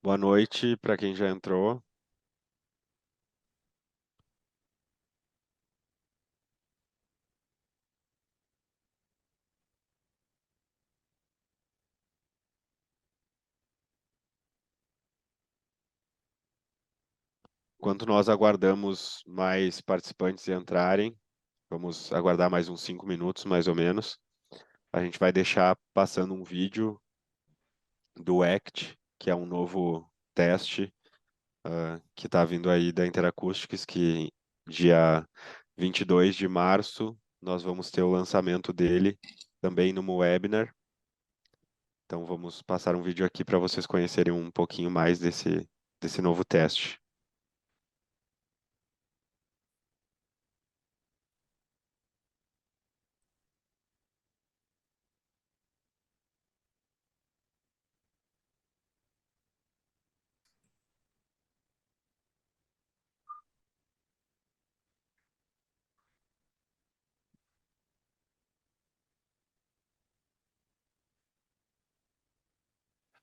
Boa noite para quem já entrou. Enquanto nós aguardamos mais participantes entrarem, vamos aguardar mais uns 5 minutos, mais ou menos. A gente vai deixar passando um vídeo do ACT, que é um novo teste que está vindo aí da Interacoustics, que dia 22 de março nós vamos ter o lançamento dele também no webinar. Então vamos passar um vídeo aqui para vocês conhecerem um pouquinho mais desse novo teste.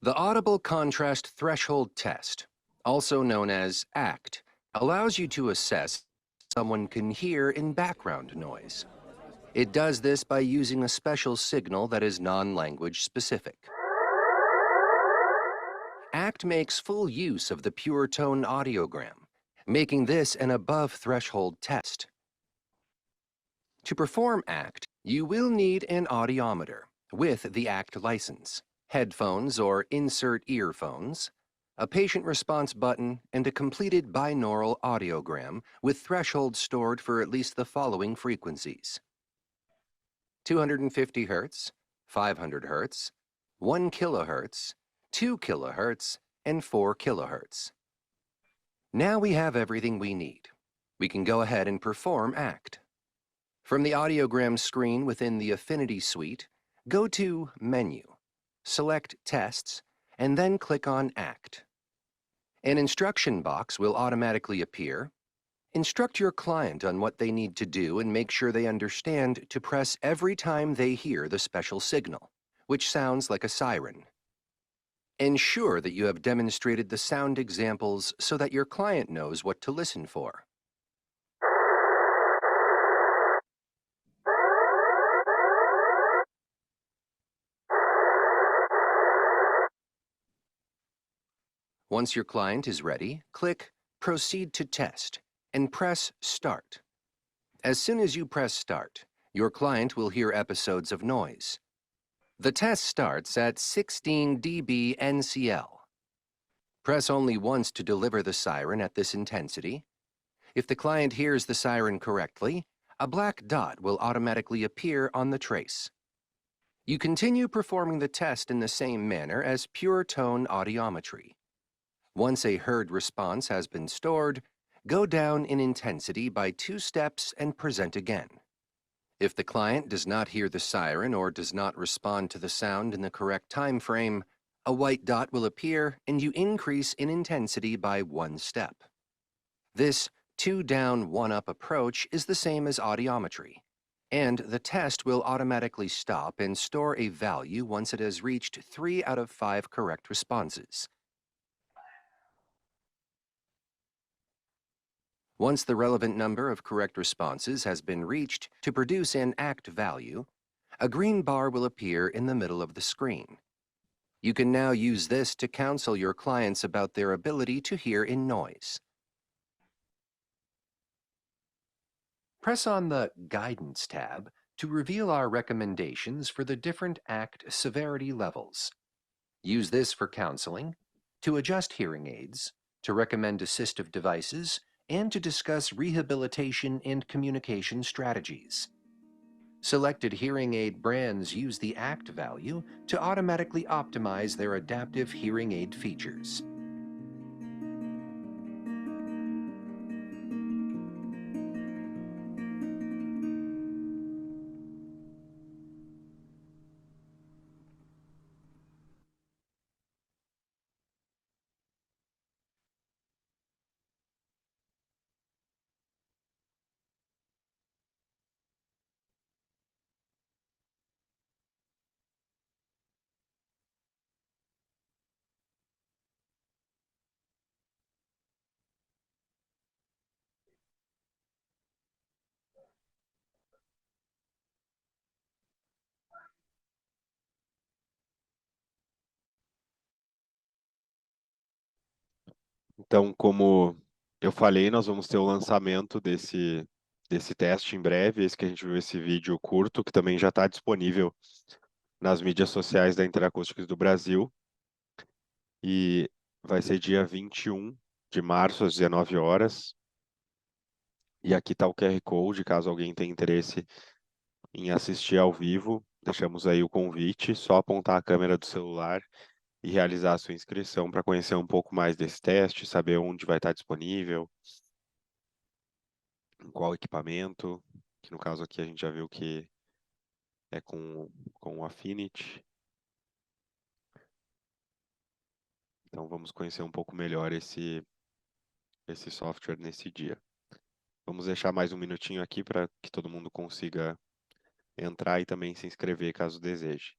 The Audible Contrast Threshold Test, also known as ACT, allows you to assess if someone can hear in background noise. It does this by using a special signal that is non-language specific. ACT makes full use of the pure tone audiogram, making this an above-threshold test. To perform ACT, you will need an audiometer with the ACT license, headphones or insert earphones, a patient response button, and a completed binaural audiogram with thresholds stored for at least the following frequencies: 250 Hz, 500 Hz, 1 kHz, 2 kHz, and 4 kHz. Now we have everything we need. We can go ahead and perform ACT. From the audiogram screen within the Affinity Suite, go to Menu, select Tests, and then click on ACT. An instruction box will automatically appear. Instruct your client on what they need to do and make sure they understand to press every time they hear the special signal, which sounds like a siren. Ensure that you have demonstrated the sound examples so that your client knows what to listen for. Once your client is ready, click Proceed to Test and press Start. As soon as you press Start, your client will hear episodes of noise. The test starts at 16 dB NCL. Press only once to deliver the siren at this intensity. If the client hears the siren correctly, a black dot will automatically appear on the trace. You continue performing the test in the same manner as pure tone audiometry. Once a heard response has been stored, go down in intensity by 2 steps and present again. If the client does not hear the siren or does not respond to the sound in the correct time frame, a white dot will appear and you increase in intensity by 1 step. This 2 down, 1 up approach is the same as audiometry, and the test will automatically stop and store a value once it has reached 3 out of 5 correct responses. Once the relevant number of correct responses has been reached to produce an ACT value, a green bar will appear in the middle of the screen. You can now use this to counsel your clients about their ability to hear in noise. Press on the Guidance tab to reveal our recommendations for the different ACT severity levels. Use this for counseling, to adjust hearing aids, to recommend assistive devices, and to discuss rehabilitation and communication strategies. Selected hearing aid brands use the ACT value to automatically optimize their adaptive hearing aid features. Então, como eu falei, nós vamos ter o lançamento desse teste em breve, esse que a gente viu esse vídeo curto, que também já está disponível nas mídias sociais da Interacústicos do Brasil. E vai ser dia 21 de março, às 19 horas. E aqui está o QR Code, caso alguém tenha interesse em assistir ao vivo. Deixamos aí o convite, só apontar a câmera do celular e realizar a sua inscrição para conhecer um pouco mais desse teste, saber onde vai estar disponível, em qual equipamento, que no caso aqui a gente já viu que é com o Affinity. Então vamos conhecer um pouco melhor esse software nesse dia. Vamos deixar mais um minutinho aqui para que todo mundo consiga entrar e também se inscrever caso deseje.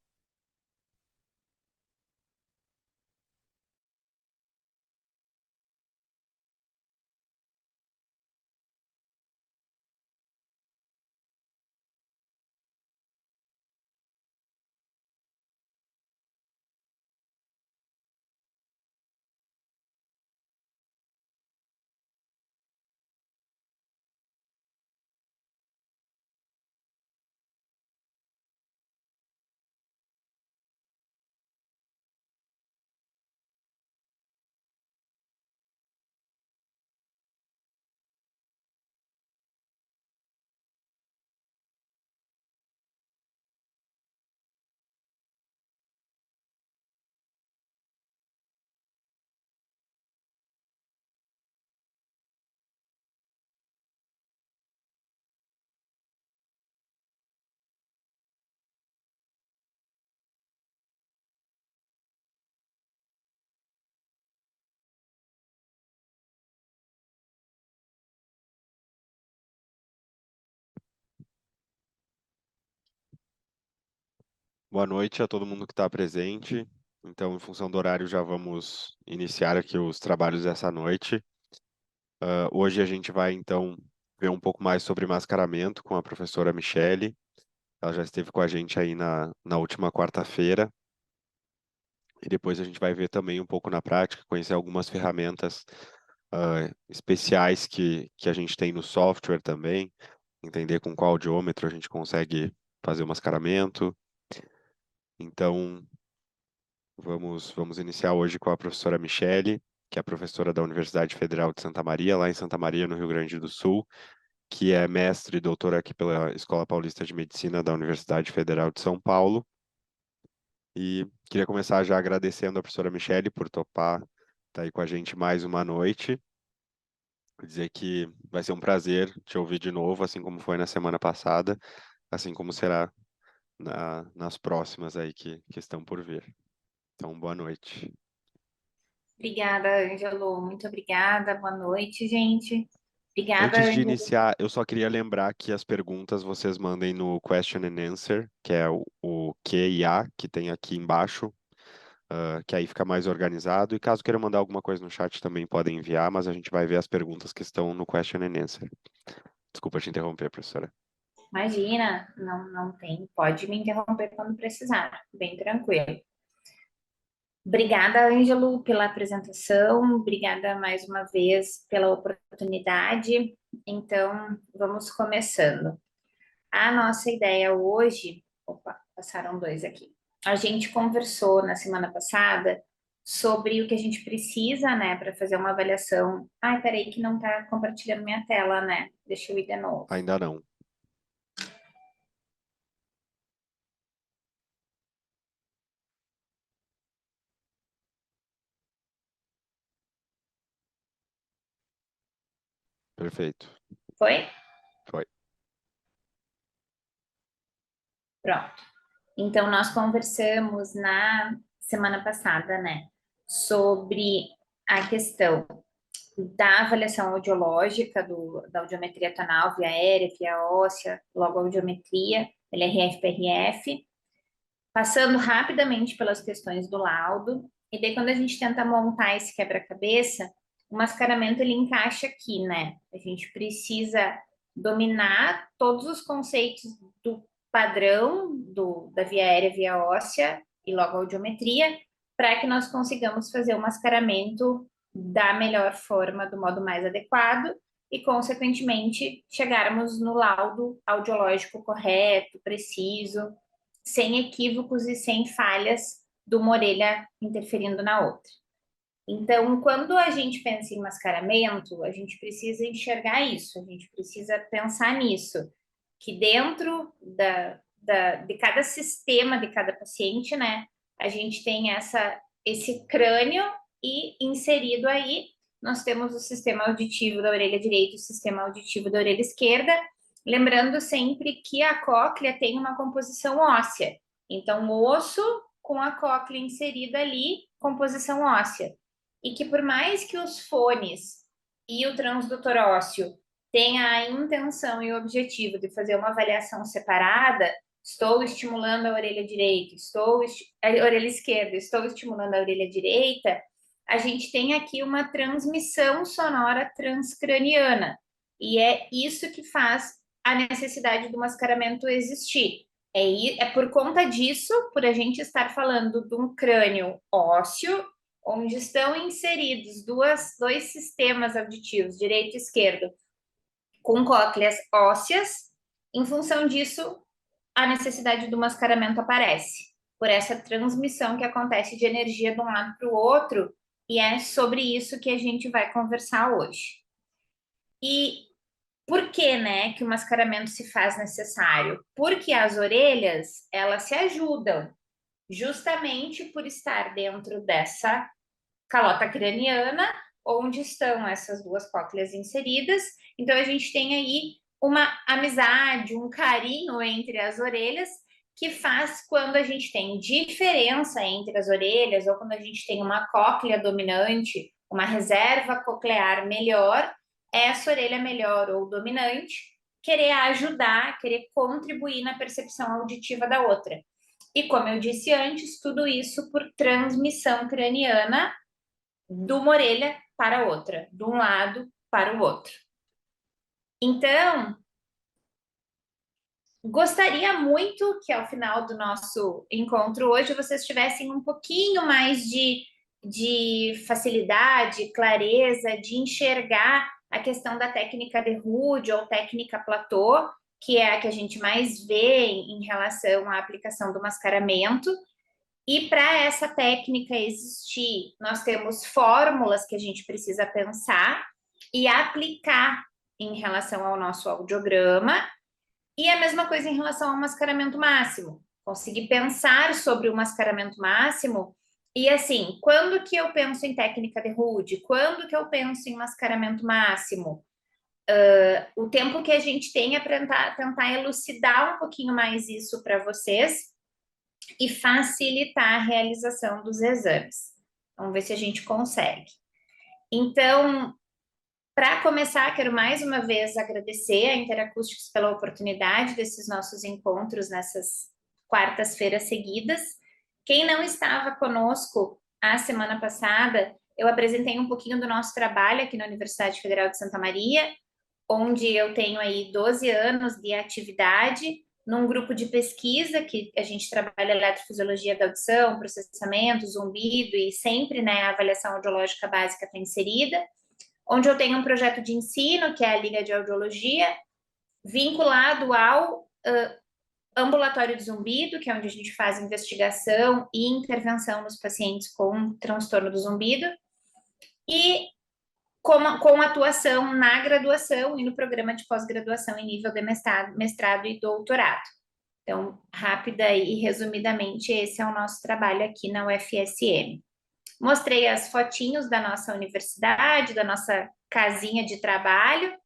Boa noite a todo mundo que está presente. Então, em função do horário, já vamos iniciar aqui os trabalhos dessa noite. Hoje a gente vai, então, ver um pouco mais sobre mascaramento com a professora Michele. Ela já esteve com a gente aí na última quarta-feira. E depois a gente vai ver também um pouco na prática, conhecer algumas ferramentas especiais que a gente tem no software também, entender com qual audiômetro a gente consegue fazer o mascaramento. Então, vamos iniciar hoje com a professora Michele, que é professora da Universidade Federal de Santa Maria, lá em Santa Maria, no Rio Grande do Sul, que é mestre e doutora aqui pela Escola Paulista de Medicina da Universidade Federal de São Paulo. E queria começar já agradecendo a professora Michele por topar estar aí com a gente mais uma noite. Dizer que vai ser um prazer te ouvir de novo, assim como foi na semana passada, assim como será nas próximas aí que estão por vir. Então, boa noite. Obrigada, Ângelo. Muito obrigada. Boa noite, gente. Obrigada, Antes de Ângelo. iniciar, eu só queria lembrar que as perguntas vocês mandem no Question and Answer, que é o Q e A, que tem aqui embaixo, que aí fica mais organizado. E caso queiram mandar alguma coisa no chat, também podem enviar, mas a gente vai ver as perguntas que estão no Question and Answer. Desculpa te interromper, professora. Imagina, não tem. Pode me interromper quando precisar. Bem tranquilo. Obrigada, Ângelo, pela apresentação. Obrigada mais uma vez pela oportunidade. Então, vamos começando. A nossa ideia hoje. Opa, passaram dois aqui. A gente conversou na semana passada sobre o que a gente precisa, né, para fazer uma avaliação. Ai, peraí, que não está compartilhando minha tela, né? Deixa eu ir de novo. Ainda não. Perfeito. Foi? Foi. Pronto. Então, nós conversamos na semana passada, né, sobre a questão da avaliação audiológica, da audiometria tonal, via aérea, via óssea, logo audiometria, LRF, PRF, passando rapidamente pelas questões do laudo, e daí quando a gente tenta montar esse quebra-cabeça, o mascaramento ele encaixa aqui, né? A gente precisa dominar todos os conceitos do padrão da via aérea, via óssea e logo audiometria, para que nós consigamos fazer o mascaramento da melhor forma, do modo mais adequado, e, consequentemente, chegarmos no laudo audiológico correto, preciso, sem equívocos e sem falhas de uma orelha interferindo na outra. Então, quando a gente pensa em mascaramento, a gente precisa enxergar isso, a gente precisa pensar nisso, que dentro de cada sistema de cada paciente, né, a gente tem esse crânio e inserido aí nós temos o sistema auditivo da orelha direita e o sistema auditivo da orelha esquerda, lembrando sempre que a cóclea tem uma composição óssea. Então, o osso com a cóclea inserida ali, composição óssea. E que por mais que os fones e o transdutor ósseo tenha a intenção e o objetivo de fazer uma avaliação separada, estou estimulando a orelha direita, a orelha esquerda, estou estimulando a orelha direita, a gente tem aqui uma transmissão sonora transcraniana. E é isso que faz a necessidade do mascaramento existir. É por conta disso, por a gente estar falando de um crânio ósseo, onde estão inseridos dois sistemas auditivos, direito e esquerdo, com cócleas ósseas, em função disso, a necessidade do mascaramento aparece, por essa transmissão que acontece de energia de um lado para o outro, e é sobre isso que a gente vai conversar hoje. E por que, né, que o mascaramento se faz necessário? Porque as orelhas, elas se ajudam, justamente por estar dentro dessa calota craniana, onde estão essas duas cócleas inseridas. Então, a gente tem aí uma amizade, um carinho entre as orelhas, que faz quando a gente tem diferença entre as orelhas, ou quando a gente tem uma cóclea dominante, uma reserva coclear melhor, essa orelha melhor ou dominante, querer ajudar, querer contribuir na percepção auditiva da outra. E como eu disse antes, tudo isso por transmissão craniana de uma orelha para a outra, de um lado para o outro. Então, gostaria muito que ao final do nosso encontro hoje vocês tivessem um pouquinho mais de facilidade, clareza, de enxergar a questão da técnica de Rude ou técnica platô, que é a que a gente mais vê em relação à aplicação do mascaramento. E para essa técnica existir, nós temos fórmulas que a gente precisa pensar e aplicar em relação ao nosso audiograma, e a mesma coisa em relação ao mascaramento máximo. Conseguir pensar sobre o mascaramento máximo, e assim, quando que eu penso em técnica de Rude? Quando que eu penso em mascaramento máximo? O tempo que a gente tem é para tentar elucidar um pouquinho mais isso para vocês, e facilitar a realização dos exames. Vamos ver se a gente consegue. Então, para começar, quero mais uma vez agradecer a Interacústicos pela oportunidade desses nossos encontros nessas quartas-feiras seguidas. Quem não estava conosco a semana passada, eu apresentei um pouquinho do nosso trabalho aqui na Universidade Federal de Santa Maria, onde eu tenho aí 12 anos de atividade, num grupo de pesquisa que a gente trabalha eletrofisiologia da audição, processamento, zumbido e sempre, né, a avaliação audiológica básica está inserida, onde eu tenho um projeto de ensino, que é a Liga de Audiologia, vinculado ao ambulatório de zumbido, que é onde a gente faz investigação e intervenção nos pacientes com transtorno do zumbido, e com atuação na graduação e no programa de pós-graduação em nível de mestrado e doutorado. Então, rápida e resumidamente, esse é o nosso trabalho aqui na UFSM. Mostrei as fotinhos da nossa universidade, da nossa casinha de trabalho,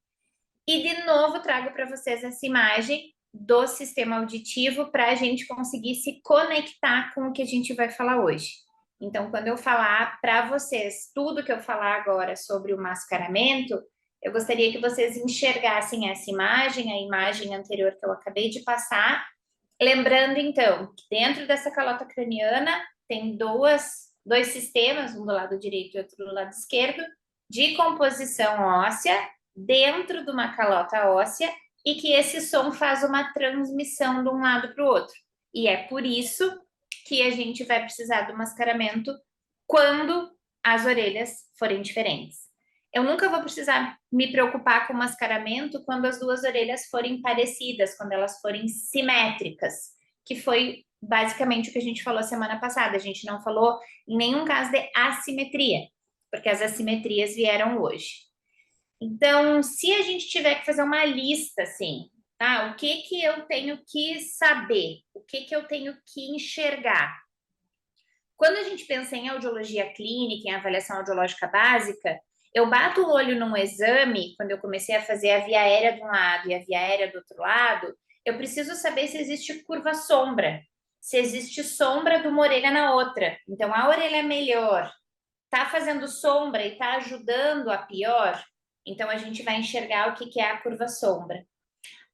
e de novo trago para vocês essa imagem do sistema auditivo para a gente conseguir se conectar com o que a gente vai falar hoje. Então, quando eu falar para vocês tudo que eu falar agora sobre o mascaramento, eu gostaria que vocês enxergassem essa imagem, a imagem anterior que eu acabei de passar, lembrando, então, que dentro dessa calota craniana tem dois sistemas, um do lado direito e outro do lado esquerdo, de composição óssea, dentro de uma calota óssea, e que esse som faz uma transmissão de um lado para o outro. E é por isso que a gente vai precisar do mascaramento quando as orelhas forem diferentes. Eu nunca vou precisar me preocupar com o mascaramento quando as duas orelhas forem parecidas, quando elas forem simétricas, que foi basicamente o que a gente falou semana passada. A gente não falou em nenhum caso de assimetria, porque as assimetrias vieram hoje. Então, se a gente tiver que fazer uma lista, assim, tá? O que que eu tenho que saber? O que que eu tenho que enxergar? Quando a gente pensa em audiologia clínica, em avaliação audiológica básica, eu bato o olho num exame, quando eu comecei a fazer a via aérea de um lado e a via aérea do outro lado, eu preciso saber se existe curva sombra, se existe sombra de uma orelha na outra. Então, a orelha melhor está fazendo sombra e está ajudando a pior, então a gente vai enxergar o que é a curva sombra.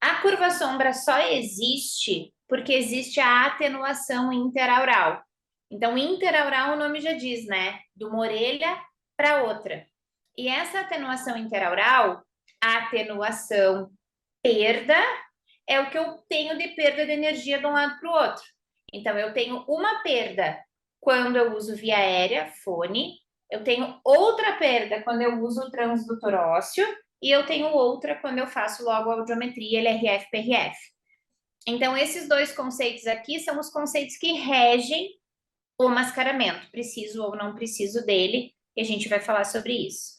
A curva sombra só existe porque existe a atenuação interaural. Então, interaural, o nome já diz, né? De uma orelha para outra. E essa atenuação interaural, a atenuação perda, é o que eu tenho de perda de energia de um lado para o outro. Então, eu tenho uma perda quando eu uso via aérea, fone, eu tenho outra perda quando eu uso o transdutor ósseo, e eu tenho outra quando eu faço logo a audiometria, LRF, PRF. Então, esses dois conceitos aqui são os conceitos que regem o mascaramento. Preciso ou não preciso dele, e a gente vai falar sobre isso.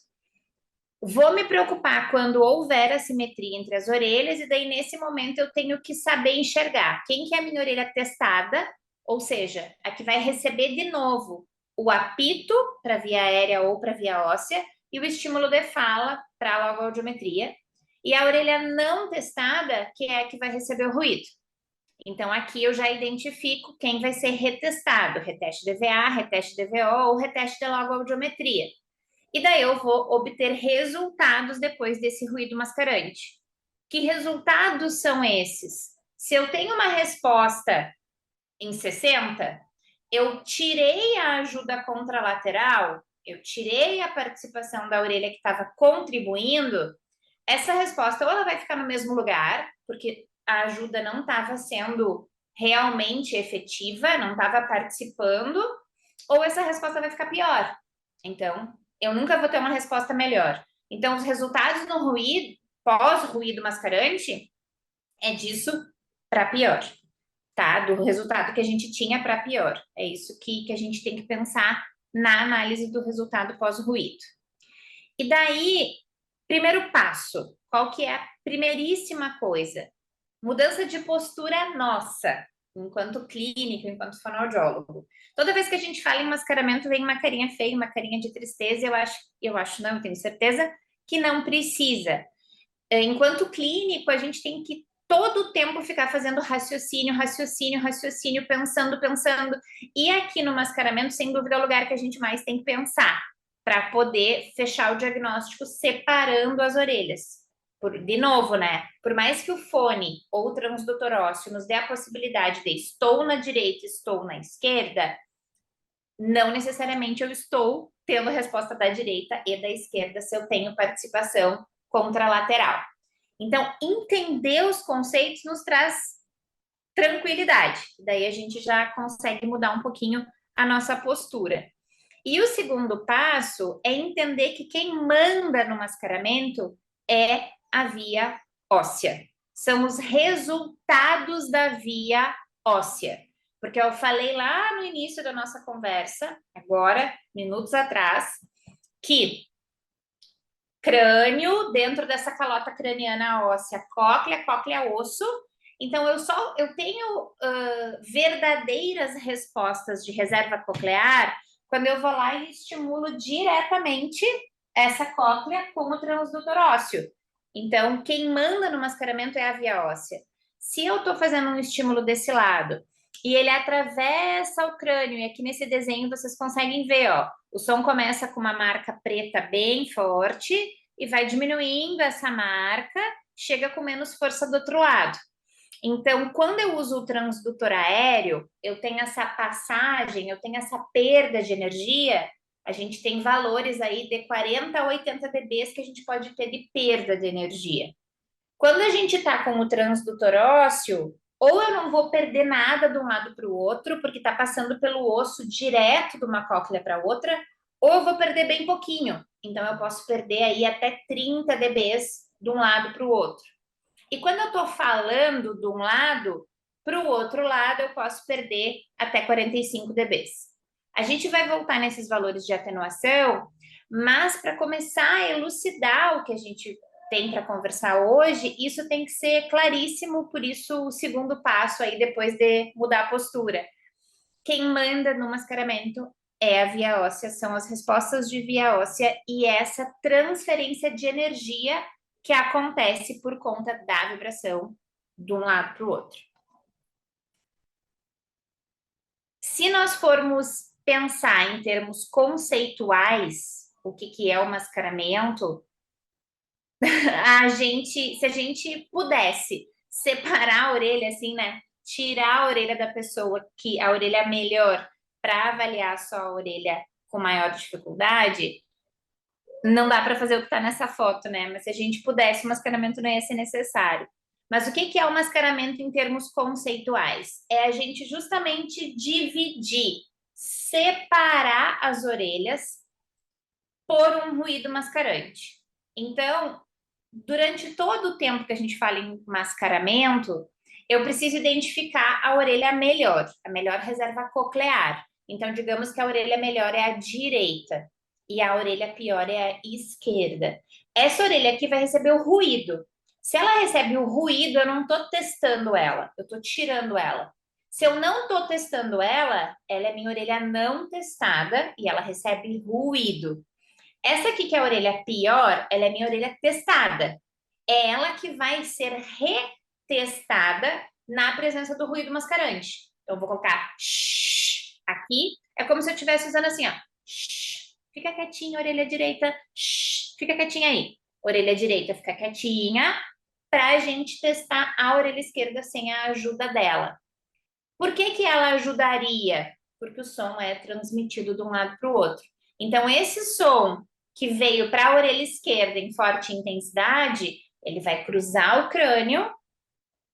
Vou me preocupar quando houver assimetria entre as orelhas, e daí nesse momento eu tenho que saber enxergar quem que é a minha orelha testada, ou seja, a que vai receber de novo o apito para via aérea ou para via óssea e o estímulo de fala para a logoaudiometria, e a orelha não testada, que é a que vai receber o ruído. Então, aqui eu já identifico quem vai ser retestado, reteste de VA, reteste de VO ou reteste de logoaudiometria. E daí eu vou obter resultados depois desse ruído mascarante. Que resultados são esses? Se eu tenho uma resposta em 60, eu tirei a ajuda contralateral, eu tirei a participação da orelha que estava contribuindo, essa resposta ou ela vai ficar no mesmo lugar, porque a ajuda não estava sendo realmente efetiva, não estava participando, ou essa resposta vai ficar pior. Então, eu nunca vou ter uma resposta melhor. Então, os resultados no ruído, pós-ruído mascarante, é disso para pior, tá? Do resultado que a gente tinha para pior. É isso que a gente tem que pensar na análise do resultado pós-ruído. E daí, primeiro passo, qual que é a primeiríssima coisa? Mudança de postura nossa, enquanto clínico, enquanto fonoaudiólogo. Toda vez que a gente fala em mascaramento, vem uma carinha feia, uma carinha de tristeza, eu acho não, eu tenho certeza que não precisa. Enquanto clínico, a gente tem que todo o tempo ficar fazendo raciocínio, pensando. E aqui no mascaramento, sem dúvida, é o lugar que a gente mais tem que pensar, para poder fechar o diagnóstico separando as orelhas. De novo, né? Por mais que o fone ou o transdutor ósseo nos dê a possibilidade de estou na direita, estou na esquerda, não necessariamente eu estou tendo a resposta da direita e da esquerda se eu tenho participação contralateral. Então, entender os conceitos nos traz tranquilidade. Daí a gente já consegue mudar um pouquinho a nossa postura. E o segundo passo é entender que quem manda no mascaramento é a via óssea. São os resultados da via óssea. Porque eu falei lá no início da nossa conversa, agora, minutos atrás, que crânio, dentro dessa calota craniana óssea, cóclea, osso. Então, eu tenho verdadeiras respostas de reserva coclear quando eu vou lá e estimulo diretamente essa cóclea com o transdutor ósseo. Então, quem manda no mascaramento é a via óssea. Se eu estou fazendo um estímulo desse lado e ele atravessa o crânio, e aqui nesse desenho vocês conseguem ver, ó, o som começa com uma marca preta bem forte e vai diminuindo essa marca, chega com menos força do outro lado. Então, quando eu uso o transdutor aéreo, eu tenho essa passagem, eu tenho essa perda de energia, a gente tem valores aí de 40 a 80 dB que a gente pode ter de perda de energia. Quando a gente está com o transdutor ósseo, ou eu não vou perder nada de um lado para o outro, porque está passando pelo osso direto de uma cóclea para outra, Ou eu vou perder bem pouquinho. Então, eu posso perder aí até 30 dBs de um lado para o outro. E quando eu estou falando de um lado para o outro lado, eu posso perder até 45 dBs. A gente vai voltar nesses valores de atenuação, mas para começar a elucidar o que a gente tem para conversar hoje, isso tem que ser claríssimo, por isso o segundo passo aí, depois de mudar a postura. Quem manda no mascaramento é a via óssea, são as respostas de via óssea e essa transferência de energia que acontece por conta da vibração de um lado para o outro. Se nós formos pensar em termos conceituais, o que é o mascaramento, se a gente pudesse separar a orelha assim, né? Tirar a orelha da pessoa, que a orelha melhor, para avaliar só a orelha com maior dificuldade, não dá para fazer o que está nessa foto, né? Mas se a gente pudesse, o mascaramento não ia ser necessário. Mas o que é o mascaramento em termos conceituais? É a gente justamente dividir, separar as orelhas por um ruído mascarante. Então, durante todo o tempo que a gente fala em mascaramento, eu preciso identificar a orelha melhor, a melhor reserva coclear. Então, digamos que a orelha melhor é a direita e a orelha pior é a esquerda. Essa orelha aqui vai receber o ruído. Se ela recebe o ruído, eu não estou testando ela, eu estou tirando ela. Se eu não estou testando ela, ela é minha orelha não testada e ela recebe ruído. Essa aqui, que é a orelha pior, ela é minha orelha testada. É ela que vai ser retestada na presença do ruído mascarante. Então, eu vou colocar shh aqui. É como se eu estivesse usando assim, ó. Shh, fica quietinha, orelha direita. Shh, fica quietinha aí. Orelha direita fica quietinha para a gente testar a orelha esquerda sem a ajuda dela. Por que ela ajudaria? Porque o som é transmitido de um lado para o outro. Então, esse som que veio para a orelha esquerda em forte intensidade, ele vai cruzar o crânio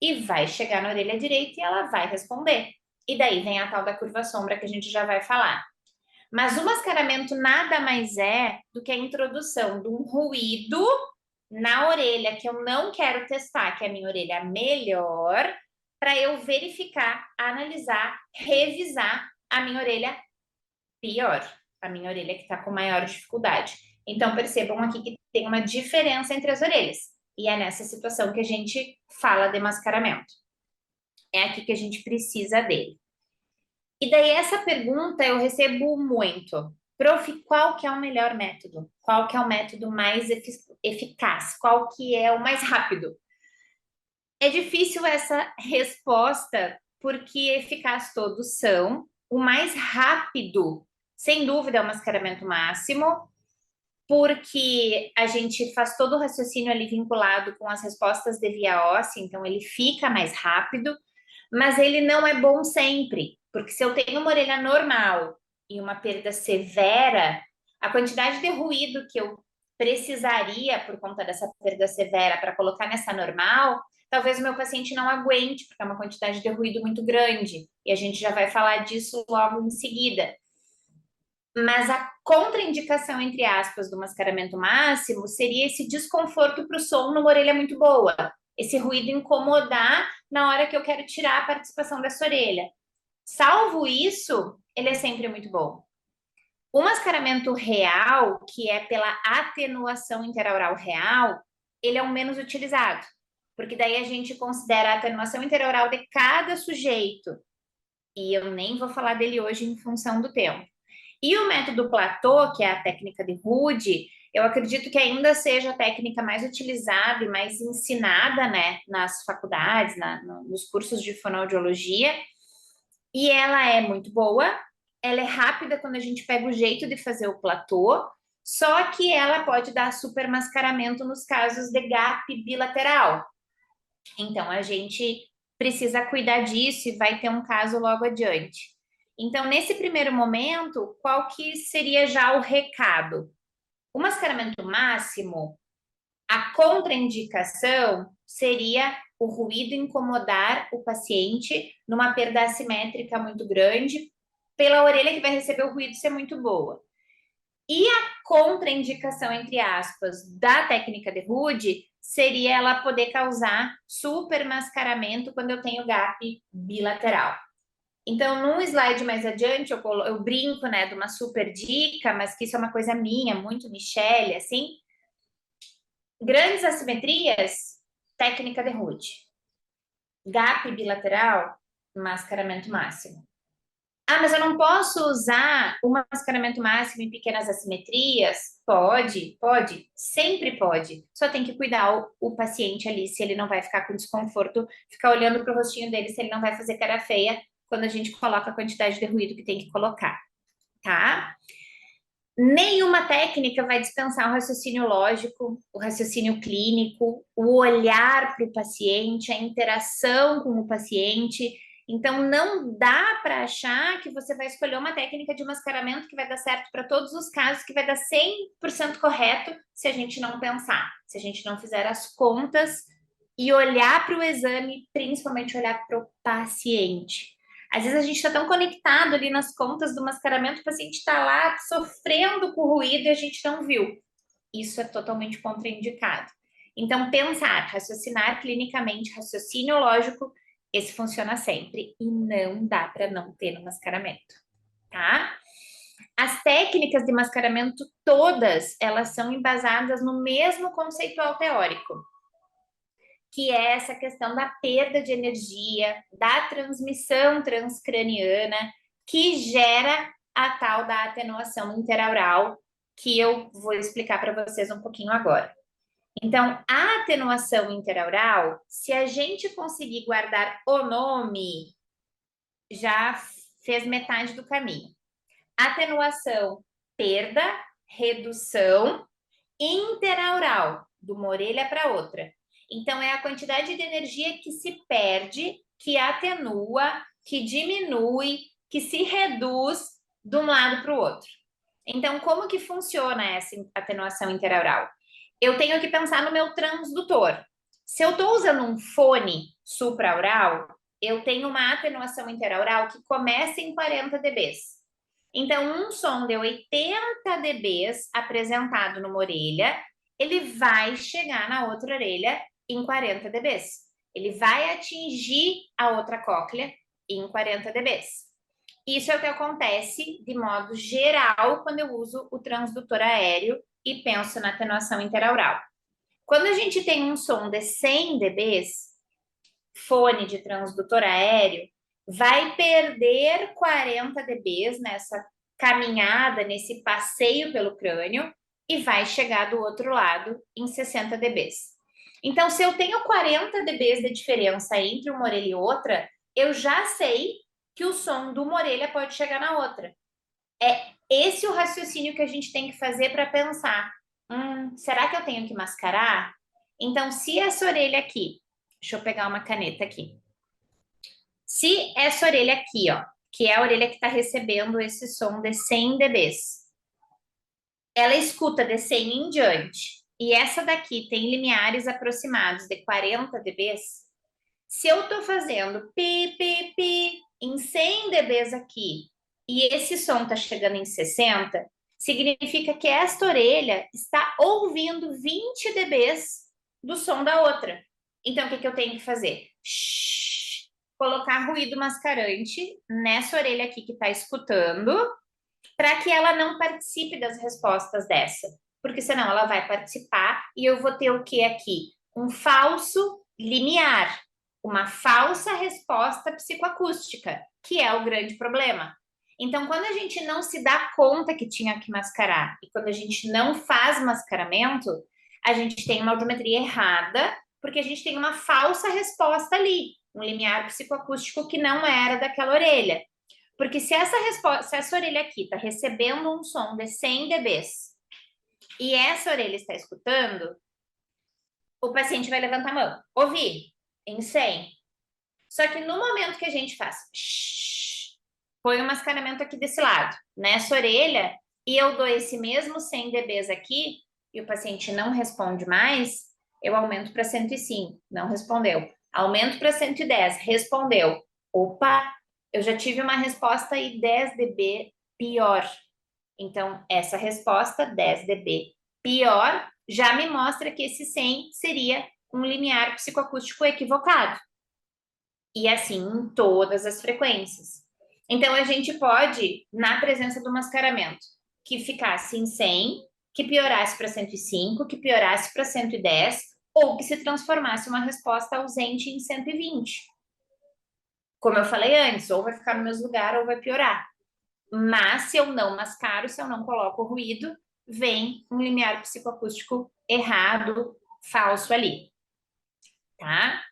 e vai chegar na orelha direita e ela vai responder. E daí vem a tal da curva sombra que a gente já vai falar. Mas o mascaramento nada mais é do que a introdução de um ruído na orelha que eu não quero testar, que é a minha orelha melhor, para eu verificar, analisar, revisar a minha orelha pior, a minha orelha que está com maior dificuldade. Então, percebam aqui que tem uma diferença entre as orelhas. E é nessa situação que a gente fala de mascaramento. É aqui que a gente precisa dele. E daí, essa pergunta eu recebo muito. Prof, qual que é o melhor método? Qual que é o método mais eficaz? Qual que é o mais rápido? É difícil essa resposta, porque eficaz todos são. O mais rápido, sem dúvida, é o mascaramento máximo, porque a gente faz todo o raciocínio ali vinculado com as respostas de via óssea, então ele fica mais rápido, mas ele não é bom sempre, porque se eu tenho uma orelha normal e uma perda severa, a quantidade de ruído que eu precisaria por conta dessa perda severa para colocar nessa normal, talvez o meu paciente não aguente, porque é uma quantidade de ruído muito grande, e a gente já vai falar disso logo em seguida. Mas a contraindicação, entre aspas, do mascaramento máximo seria esse desconforto para o som numa orelha muito boa, esse ruído incomodar na hora que eu quero tirar a participação dessa orelha. Salvo isso, ele é sempre muito bom. O mascaramento real, que é pela atenuação interaural real, ele é o menos utilizado, porque daí a gente considera a atenuação interaural de cada sujeito, e eu nem vou falar dele hoje em função do tempo. E o método Platô, que é a técnica de Rude, eu acredito que ainda seja a técnica mais utilizada e mais ensinada, né, nas faculdades, nos cursos de fonoaudiologia, e ela é muito boa, ela é rápida quando a gente pega o jeito de fazer o platô, só que ela pode dar super mascaramento nos casos de gap bilateral. Então, a gente precisa cuidar disso e vai ter um caso logo adiante. Então, nesse primeiro momento, qual que seria já o recado? O mascaramento máximo, a contraindicação seria o ruído incomodar o paciente numa perda assimétrica muito grande, pela orelha que vai receber o ruído ser muito boa. E a contraindicação, entre aspas, da técnica de Rude seria ela poder causar supermascaramento quando eu tenho gap bilateral. Então, num slide mais adiante, eu brinco, né, de uma super dica, mas que isso é uma coisa minha, muito Michele, assim. Grandes assimetrias, técnica de Rude. Gap bilateral, mascaramento máximo. Ah, mas eu não posso usar o mascaramento máximo em pequenas assimetrias? Pode, pode, sempre pode. Só tem que cuidar o paciente ali, se ele não vai ficar com desconforto, ficar olhando para o rostinho dele, se ele não vai fazer cara feia quando a gente coloca a quantidade de ruído que tem que colocar, tá? Nenhuma técnica vai dispensar o raciocínio lógico, o raciocínio clínico, o olhar para o paciente, a interação com o paciente. Então, não dá para achar que você vai escolher uma técnica de mascaramento que vai dar certo para todos os casos, que vai dar 100% correto se a gente não pensar, se a gente não fizer as contas e olhar para o exame, principalmente olhar para o paciente. Às vezes a gente está tão conectado ali nas contas do mascaramento, o paciente está lá sofrendo com o ruído e a gente não viu. Isso é totalmente contraindicado. Então, pensar, raciocinar clinicamente, raciocínio lógico, esse funciona sempre e não dá para não ter no mascaramento, tá? As técnicas de mascaramento todas, elas são embasadas no mesmo conceitual teórico, que é essa questão da perda de energia, da transmissão transcraniana, que gera a tal da atenuação interaural, que eu vou explicar para vocês um pouquinho agora. Então, a atenuação interaural, se a gente conseguir guardar o nome, já fez metade do caminho. Atenuação, perda, redução interaural, de uma orelha para outra. Então, é a quantidade de energia que se perde, que atenua, que diminui, que se reduz de um lado para o outro. Então, como que funciona essa atenuação interaural? Eu tenho que pensar no meu transdutor. Se eu estou usando um fone supraoral, eu tenho uma atenuação interaural que começa em 40 dB. Então, um som de 80 dB apresentado numa orelha, ele vai chegar na outra orelha em 40 dB. Ele vai atingir a outra cóclea em 40 dB. Isso é o que acontece de modo geral quando eu uso o transdutor aéreo e penso na atenuação interaural. Quando a gente tem um som de 100 dB, fone de transdutor aéreo, vai perder 40 dB nessa caminhada, nesse passeio pelo crânio e vai chegar do outro lado em 60 dB. Então, se eu tenho 40 dB de diferença entre uma orelha e outra, eu já sei que o som de uma orelha pode chegar na outra. É esse o raciocínio que a gente tem que fazer para pensar. Será que eu tenho que mascarar? Então, se essa orelha aqui, deixa eu pegar uma caneta aqui. Se essa orelha aqui, ó, que é a orelha que está recebendo esse som de 100 dB, ela escuta de 100 em diante, e essa daqui tem limiares aproximados de 40 dB, se eu estou fazendo pi, pi, pi em 100 dB aqui, e esse som está chegando em 60, significa que esta orelha está ouvindo 20 dB do som da outra. Então, o que eu tenho que fazer? Colocar ruído mascarante nessa orelha aqui que está escutando, para que ela não participe das respostas dessa. Porque senão ela vai participar e eu vou ter o que aqui? Um falso limiar, uma falsa resposta psicoacústica, que é o grande problema. Então, quando a gente não se dá conta que tinha que mascarar e quando a gente não faz mascaramento, a gente tem uma audiometria errada, porque a gente tem uma falsa resposta ali, um limiar psicoacústico que não era daquela orelha. Porque se essa orelha aqui está recebendo um som de 100 dB e essa orelha está escutando, o paciente vai levantar a mão. Ouvir em 100. Só que no momento que a gente faz põe o mascaramento aqui desse lado, nessa orelha, e eu dou esse mesmo 100 dB aqui, e o paciente não responde mais, eu aumento para 105, não respondeu. Aumento para 110, respondeu. Opa, eu já tive uma resposta aí 10 dB pior. Então, essa resposta, 10 dB pior, já me mostra que esse 100 seria um limiar psicoacústico equivocado. E assim em todas as frequências. Então, a gente pode, na presença do mascaramento, que ficasse em 100, que piorasse para 105, que piorasse para 110, ou que se transformasse uma resposta ausente em 120. Como eu falei antes, ou vai ficar no mesmo lugar ou vai piorar. Mas se eu não mascaro, se eu não coloco ruído, vem um limiar psicoacústico errado, falso ali. Tá?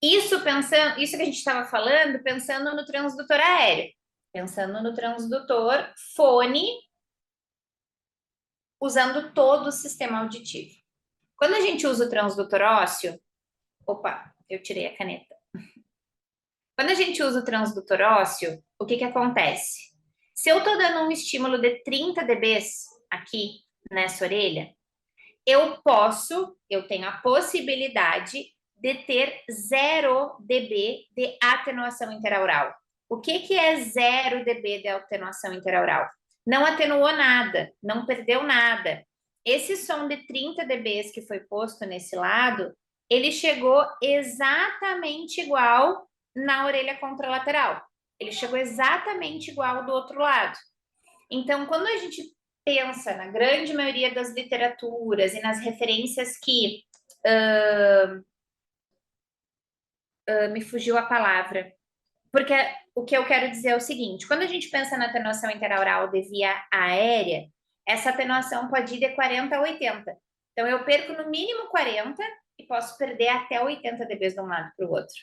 Isso pensando, isso que a gente estava falando, pensando no transdutor aéreo, pensando no transdutor fone, usando todo o sistema auditivo. Quando a gente usa o transdutor ósseo, opa, eu tirei a caneta. Quando a gente usa o transdutor ósseo, o que acontece? Se eu estou dando um estímulo de 30 dBs aqui nessa orelha, eu tenho a possibilidade de ter 0 dB de atenuação interaural. O que é 0 dB de atenuação interaural? Não atenuou nada, não perdeu nada. Esse som de 30 dBs que foi posto nesse lado, ele chegou exatamente igual na orelha contralateral. Ele chegou exatamente igual do outro lado. Então, quando a gente pensa na grande maioria das literaturas e nas referências que me fugiu a palavra, porque o que eu quero dizer é o seguinte: quando a gente pensa na atenuação interaural de via aérea, essa atenuação pode ir de 40 a 80. Então, eu perco no mínimo 40 e posso perder até 80 dB de um lado para o outro.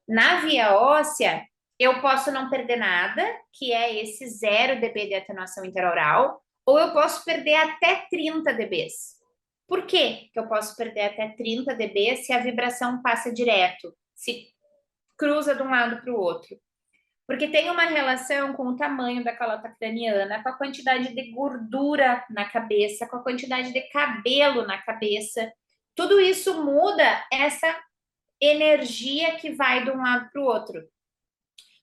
Na via óssea, eu posso não perder nada, que é esse 0 dB de atenuação interaural, ou eu posso perder até 30 dBs. Por que eu posso perder até 30 dB se a vibração passa direto, se cruza de um lado para o outro? Porque tem uma relação com o tamanho da calota craniana, com a quantidade de gordura na cabeça, com a quantidade de cabelo na cabeça. Tudo isso muda essa energia que vai de um lado para o outro.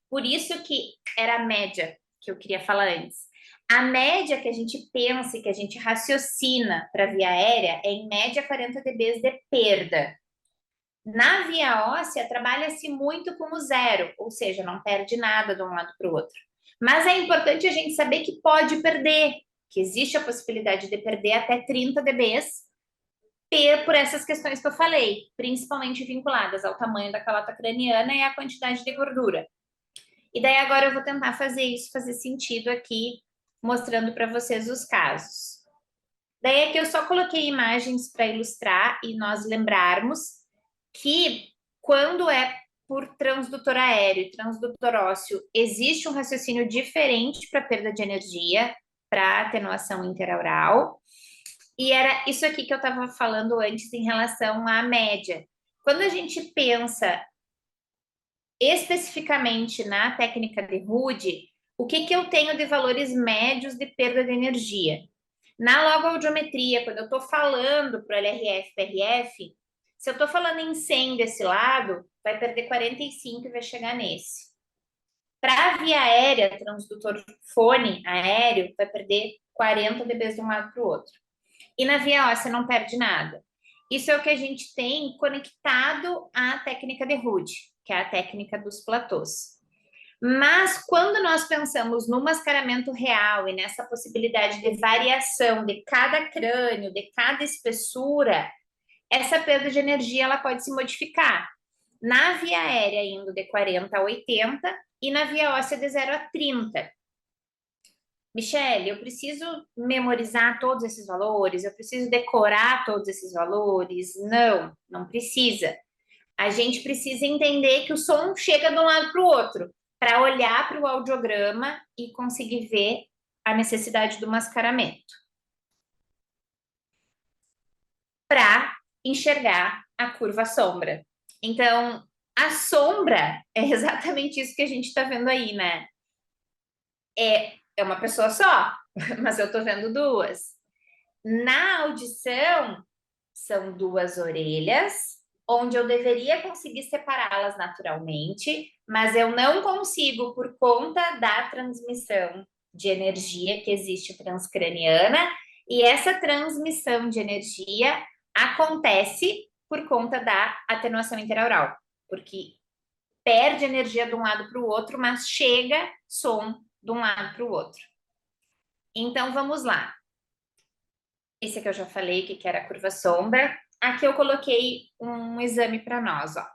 Por isso que era a média que eu queria falar antes. A média que a gente pensa e que a gente raciocina para a via aérea é em média 40 dBs de perda. Na via óssea, trabalha-se muito com o 0, ou seja, não perde nada de um lado para o outro. Mas é importante a gente saber que pode perder, que existe a possibilidade de perder até 30 dBs por essas questões que eu falei, principalmente vinculadas ao tamanho da calota craniana e à quantidade de gordura. E daí agora eu vou tentar fazer isso fazer sentido aqui, mostrando para vocês os casos. Daí aqui eu só coloquei imagens para ilustrar e nós lembrarmos que quando é por transdutor aéreo e transdutor ósseo, existe um raciocínio diferente para perda de energia, para atenuação interaural. E era isso aqui que eu estava falando antes em relação à média. Quando a gente pensa especificamente na técnica de Rude, o que eu tenho de valores médios de perda de energia? Na logoaudiometria, quando eu estou falando para o LRF, PRF, se eu estou falando em 100 desse lado, vai perder 45 e vai chegar nesse. Para a via aérea, transdutor fone aéreo, vai perder 40 dB de um lado para o outro. E na via óssea não perde nada. Isso é o que a gente tem conectado à técnica de Rude, que é a técnica dos platôs. Mas quando nós pensamos no mascaramento real e nessa possibilidade de variação de cada crânio, de cada espessura, essa perda de energia ela pode se modificar. Na via aérea, indo de 40 a 80 e na via óssea de 0 a 30. Michele, eu preciso memorizar todos esses valores? Eu preciso decorar todos esses valores? Não, não precisa. A gente precisa entender que o som chega de um lado para o outro, para olhar para o audiograma e conseguir ver a necessidade do mascaramento. Para enxergar a curva sombra. Então, a sombra é exatamente isso que a gente está vendo aí, né? É uma pessoa só, mas eu estou vendo duas. Na audição, são duas orelhas onde eu deveria conseguir separá-las naturalmente, mas eu não consigo por conta da transmissão de energia que existe transcraniana, e essa transmissão de energia acontece por conta da atenuação interaural, porque perde energia de um lado para o outro, mas chega som de um lado para o outro. Então, vamos lá. Esse aqui eu já falei que era a curva sombra. Aqui eu coloquei um exame para nós, ó.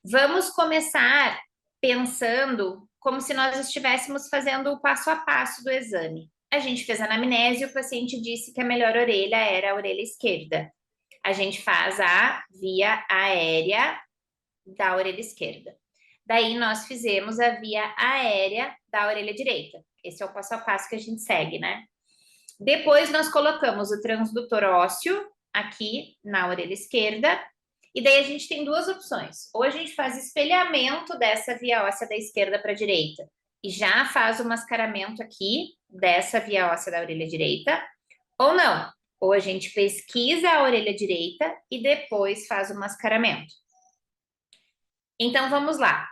Vamos começar pensando como se nós estivéssemos fazendo o passo a passo do exame. A gente fez a anamnese e o paciente disse que a melhor orelha era a orelha esquerda. A gente faz a via aérea da orelha esquerda. Daí nós fizemos a via aérea da orelha direita. Esse é o passo a passo que a gente segue, né? Depois nós colocamos o transdutor ósseo aqui na orelha esquerda, e daí a gente tem duas opções. Ou a gente faz espelhamento dessa via óssea da esquerda para a direita e já faz o mascaramento aqui dessa via óssea da orelha direita, ou não. Ou a gente pesquisa a orelha direita e depois faz o mascaramento. Então, vamos lá.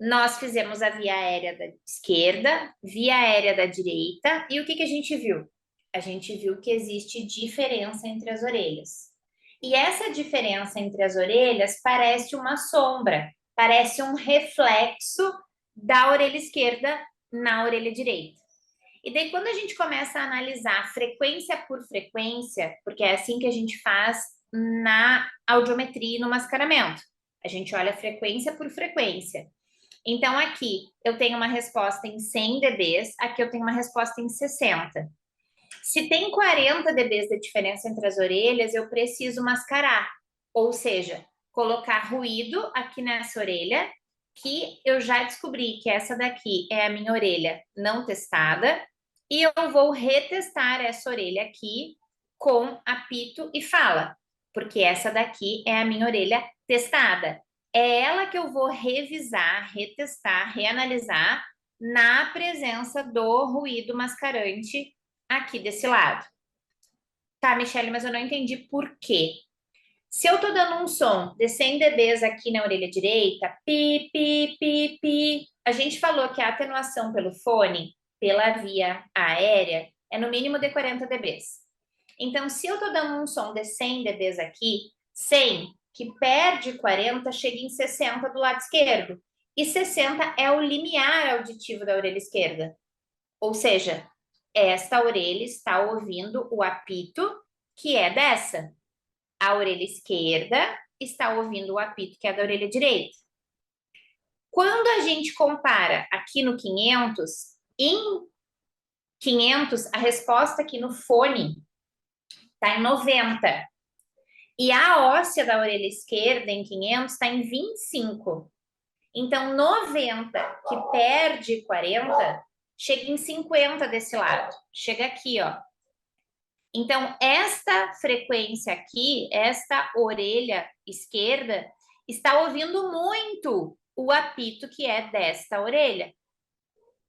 Nós fizemos a via aérea da esquerda, via aérea da direita, e o que a gente viu? A gente viu que existe diferença entre as orelhas. E essa diferença entre as orelhas parece uma sombra, parece um reflexo da orelha esquerda na orelha direita. E daí, quando a gente começa a analisar frequência por frequência, porque é assim que a gente faz na audiometria e no mascaramento, a gente olha frequência por frequência. Então, aqui eu tenho uma resposta em 100 dBs, aqui eu tenho uma resposta em 60. Se tem 40 dBs de diferença entre as orelhas, eu preciso mascarar, ou seja, colocar ruído aqui nessa orelha, que eu já descobri que essa daqui é a minha orelha não testada, e eu vou retestar essa orelha aqui com apito e fala, porque essa daqui é a minha orelha testada. É ela que eu vou revisar, retestar, reanalisar na presença do ruído mascarante aqui desse lado. Tá, Michele, mas eu não entendi por quê. Se eu tô dando um som de 100 dBs aqui na orelha direita, pi, pi, pi, pi, a gente falou que a atenuação pelo fone, pela via aérea, é no mínimo de 40 dBs. Então, se eu tô dando um som de 100 dBs aqui, 100, que perde 40, chega em 60 do lado esquerdo. E 60 é o limiar auditivo da orelha esquerda. Ou seja, esta orelha está ouvindo o apito que é dessa. A orelha esquerda está ouvindo o apito que é da orelha direita. Quando a gente compara aqui no 500, em 500, a resposta aqui no fone está em 90. E a óssea da orelha esquerda, em 500, está em 25. Então, 90, que perde 40, chega em 50 desse lado. Chega aqui, ó. Então, esta frequência aqui, esta orelha esquerda, está ouvindo muito o apito que é desta orelha.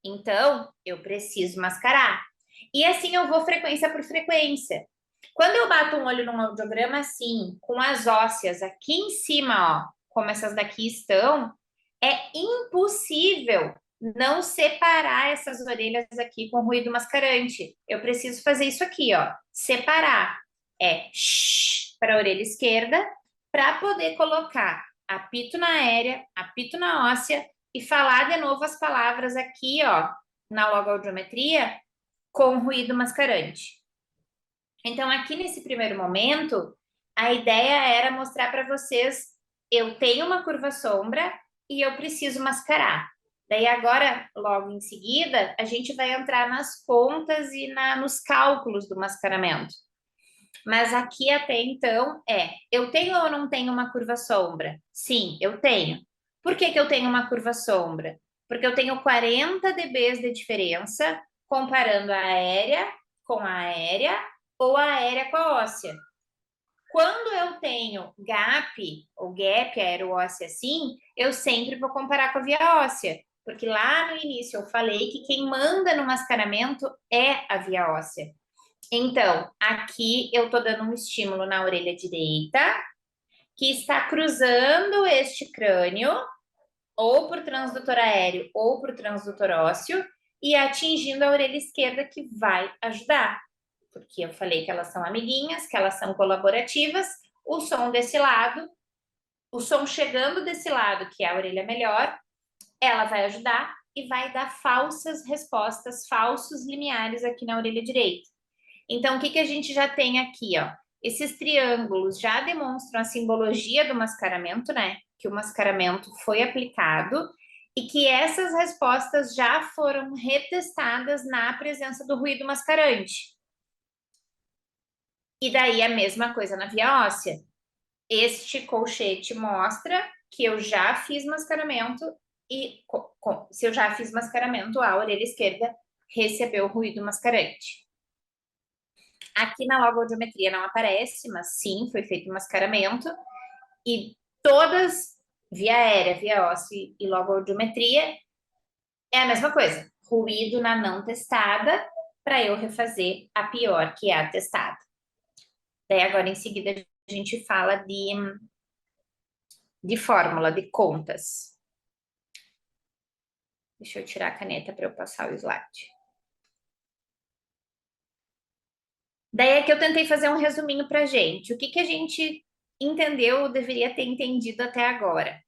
Então, eu preciso mascarar. E assim eu vou frequência por frequência. Quando eu bato um olho num audiograma assim, com as ósseas aqui em cima, ó, como essas daqui estão, é impossível não separar essas orelhas aqui com ruído mascarante. Eu preciso fazer isso aqui, ó, separar. É shh para a orelha esquerda, para poder colocar apito na aérea, apito na óssea e falar de novo as palavras aqui, ó, na logoaudiometria, com ruído mascarante. Então, aqui nesse primeiro momento, a ideia era mostrar para vocês, eu tenho uma curva sombra e eu preciso mascarar. Daí agora, logo em seguida, a gente vai entrar nas contas e nos cálculos do mascaramento. Mas aqui até então eu tenho ou não tenho uma curva sombra? Sim, eu tenho. Por que eu tenho uma curva sombra? Porque eu tenho 40 dBs de diferença comparando a aérea com a aérea ou a aérea com a óssea. Quando eu tenho gap ou gap aero-óssea assim, eu sempre vou comparar com a via óssea, porque lá no início eu falei que quem manda no mascaramento é a via óssea. Então, aqui eu tô dando um estímulo na orelha direita que está cruzando este crânio, ou por transdutor aéreo ou por transdutor ósseo, e atingindo a orelha esquerda, que vai ajudar. Porque eu falei que elas são amiguinhas, que elas são colaborativas, o som desse lado, o som chegando desse lado, que é a orelha melhor, ela vai ajudar e vai dar falsas respostas, falsos limiares aqui na orelha direita. Então, o que a gente já tem aqui, ó? Esses triângulos já demonstram a simbologia do mascaramento, né? Que o mascaramento foi aplicado e que essas respostas já foram retestadas na presença do ruído mascarante. E daí a mesma coisa na via óssea. Este colchete mostra que eu já fiz mascaramento e se eu já fiz mascaramento, a orelha esquerda recebeu ruído mascarante. Aqui na logoaudiometria não aparece, mas sim, foi feito mascaramento. E todas, via aérea, via óssea e logoaudiometria, é a mesma coisa. Ruído na não testada, para eu refazer a pior, que é a testada. Daí agora em seguida a gente fala de fórmula, de contas. Deixa eu tirar a caneta para eu passar o slide. Daí aqui eu tentei fazer um resuminho para a gente. O que a gente entendeu ou deveria ter entendido até agora?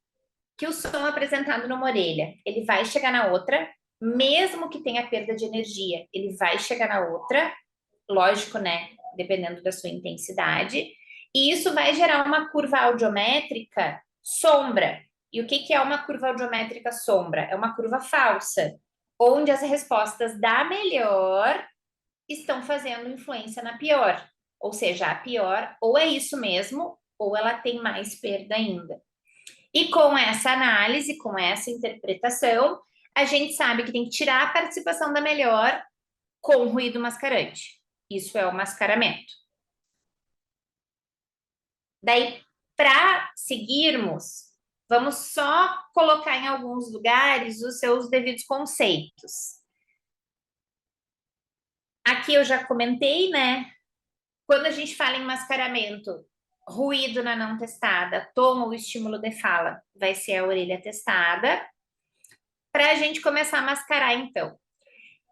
Que o som apresentado numa orelha, ele vai chegar na outra, mesmo que tenha perda de energia, ele vai chegar na outra, lógico, né? Dependendo da sua intensidade. E isso vai gerar uma curva audiométrica sombra. E o que é uma curva audiométrica sombra? É uma curva falsa, onde as respostas da melhor estão fazendo influência na pior. Ou seja, a pior ou é isso mesmo, ou ela tem mais perda ainda. E com essa análise, com essa interpretação, a gente sabe que tem que tirar a participação da melhor com ruído mascarante. Isso é o mascaramento. Daí, para seguirmos, vamos só colocar em alguns lugares os seus devidos conceitos. Aqui eu já comentei, né? Quando a gente fala em mascaramento, ruído na não testada, tom ou estímulo de fala, vai ser a orelha testada. Para a gente começar a mascarar, então.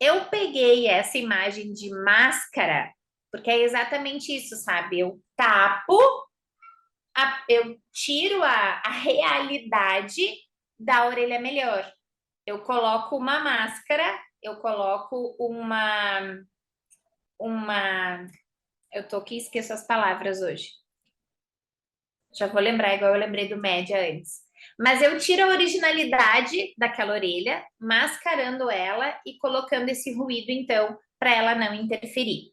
Eu peguei essa imagem de máscara, porque é exatamente isso, sabe? Eu tapo, eu tiro a realidade da orelha melhor. Eu coloco uma máscara, eu coloco eu tô aqui, esqueço as palavras hoje. Já vou lembrar, igual eu lembrei do média antes. Mas eu tiro a originalidade daquela orelha, mascarando ela e colocando esse ruído, então, para ela não interferir.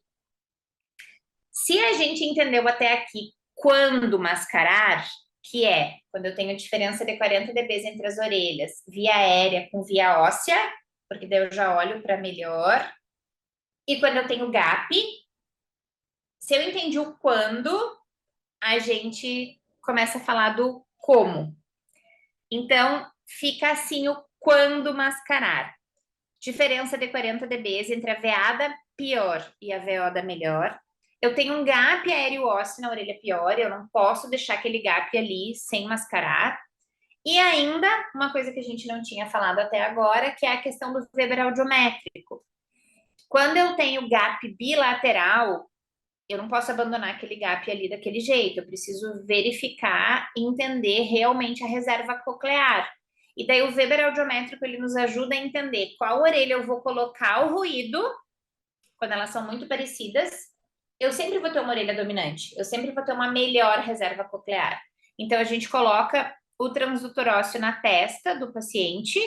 Se a gente entendeu até aqui quando mascarar, que é quando eu tenho diferença de 40 dB entre as orelhas, via aérea com via óssea, porque daí eu já olho para melhor, e quando eu tenho gap, se eu entendi o quando, a gente começa a falar do como. Então, fica assim o quando mascarar. Diferença de 40 dB entre a veada pior e a veoda melhor. Eu tenho um gap aéreo ósseo na orelha pior, eu não posso deixar aquele gap ali sem mascarar. E ainda, uma coisa que a gente não tinha falado até agora, que é a questão do Weber audiométrico. Quando eu tenho gap bilateral, eu não posso abandonar aquele gap ali daquele jeito, eu preciso verificar e entender realmente a reserva coclear. E daí o Weber audiométrico, ele nos ajuda a entender qual orelha eu vou colocar o ruído, quando elas são muito parecidas. Eu sempre vou ter uma orelha dominante, eu sempre vou ter uma melhor reserva coclear. Então a gente coloca o transdutor ósseo na testa do paciente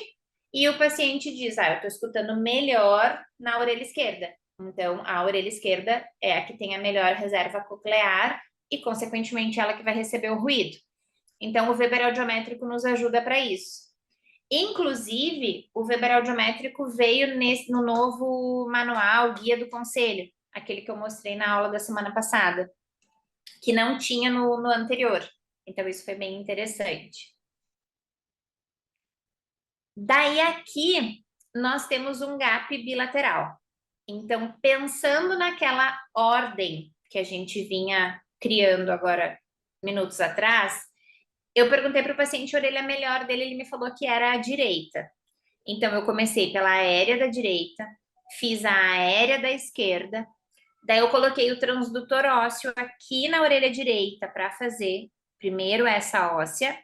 e o paciente diz, eu estou escutando melhor na orelha esquerda. Então, a orelha esquerda é a que tem a melhor reserva coclear e, consequentemente, ela que vai receber o ruído. Então, o Weber audiométrico nos ajuda para isso. Inclusive, o Weber audiométrico veio no novo manual, Guia do Conselho, aquele que eu mostrei na aula da semana passada, que não tinha no anterior. Então, isso foi bem interessante. Daí, aqui, nós temos um gap bilateral. Então, pensando naquela ordem que a gente vinha criando agora minutos atrás, eu perguntei para o paciente a orelha melhor dele, ele me falou que era a direita. Então, eu comecei pela aérea da direita, fiz a aérea da esquerda, daí eu coloquei o transdutor ósseo aqui na orelha direita para fazer primeiro essa óssea.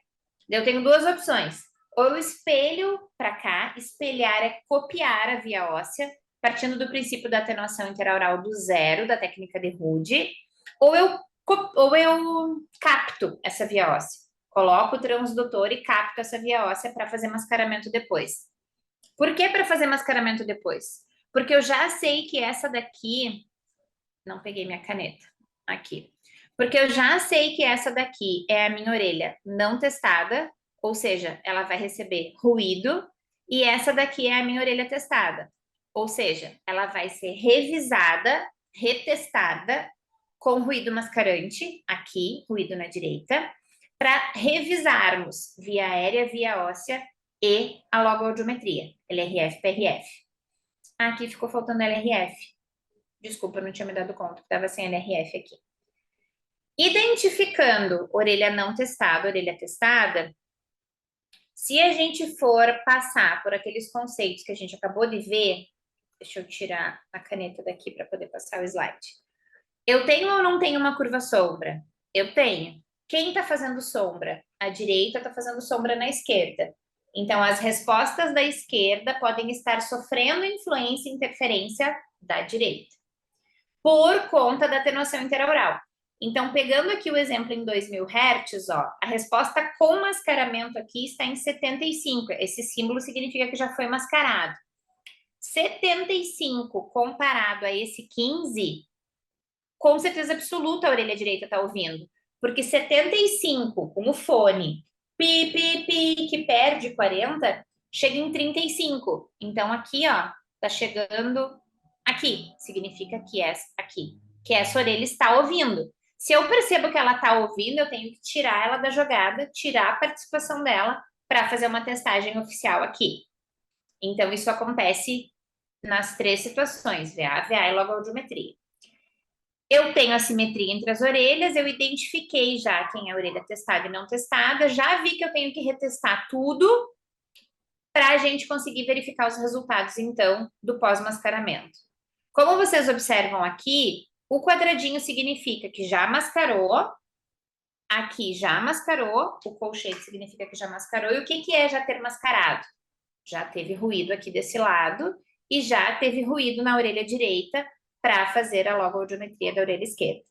Daí eu tenho duas opções. Ou eu espelho para cá, espelhar é copiar a via óssea, partindo do princípio da atenuação interaural do zero, da técnica de Rude, ou eu capto essa via óssea. Coloco o transdutor e capto essa via óssea para fazer mascaramento depois. Por que para fazer mascaramento depois? Porque eu já sei que essa daqui... Não peguei minha caneta. Aqui. Porque eu já sei que essa daqui é a minha orelha não testada, ou seja, ela vai receber ruído, e essa daqui é a minha orelha testada. Ou seja, ela vai ser revisada, retestada, com ruído mascarante, aqui, ruído na direita, para revisarmos via aérea, via óssea e a logoaudiometria, LRF, PRF. Aqui ficou faltando LRF. Desculpa, eu não tinha me dado conta que estava sem LRF aqui. Identificando orelha não testada, orelha testada, se a gente for passar por aqueles conceitos que a gente acabou de ver, deixa eu tirar a caneta daqui para poder passar o slide. Eu tenho ou não tenho uma curva sombra? Eu tenho. Quem está fazendo sombra? A direita está fazendo sombra na esquerda. Então, as respostas da esquerda podem estar sofrendo influência e interferência da direita, por conta da atenuação interaural. Então, pegando aqui o exemplo em 2000 Hz, ó, a resposta com mascaramento aqui está em 75. Esse símbolo significa que já foi mascarado. 75 comparado a esse 15, com certeza absoluta a orelha direita está ouvindo. Porque 75 com o fone, pi, pi, pi, que perde 40, chega em 35. Então, aqui, ó, tá chegando aqui. Significa que aqui. Que essa orelha está ouvindo. Se eu percebo que ela está ouvindo, eu tenho que tirar ela da jogada, tirar a participação dela para fazer uma testagem oficial aqui. Então, isso acontece nas três situações, VA, VA e logoaudiometria. Eu tenho a simetria entre as orelhas, eu identifiquei já quem é a orelha testada e não testada, já vi que eu tenho que retestar tudo para a gente conseguir verificar os resultados, então, do pós-mascaramento. Como vocês observam aqui, o quadradinho significa que já mascarou, aqui já mascarou, o colchete significa que já mascarou, e o que é já ter mascarado? Já teve ruído aqui desse lado e já teve ruído na orelha direita para fazer a logoaudiometria da orelha esquerda.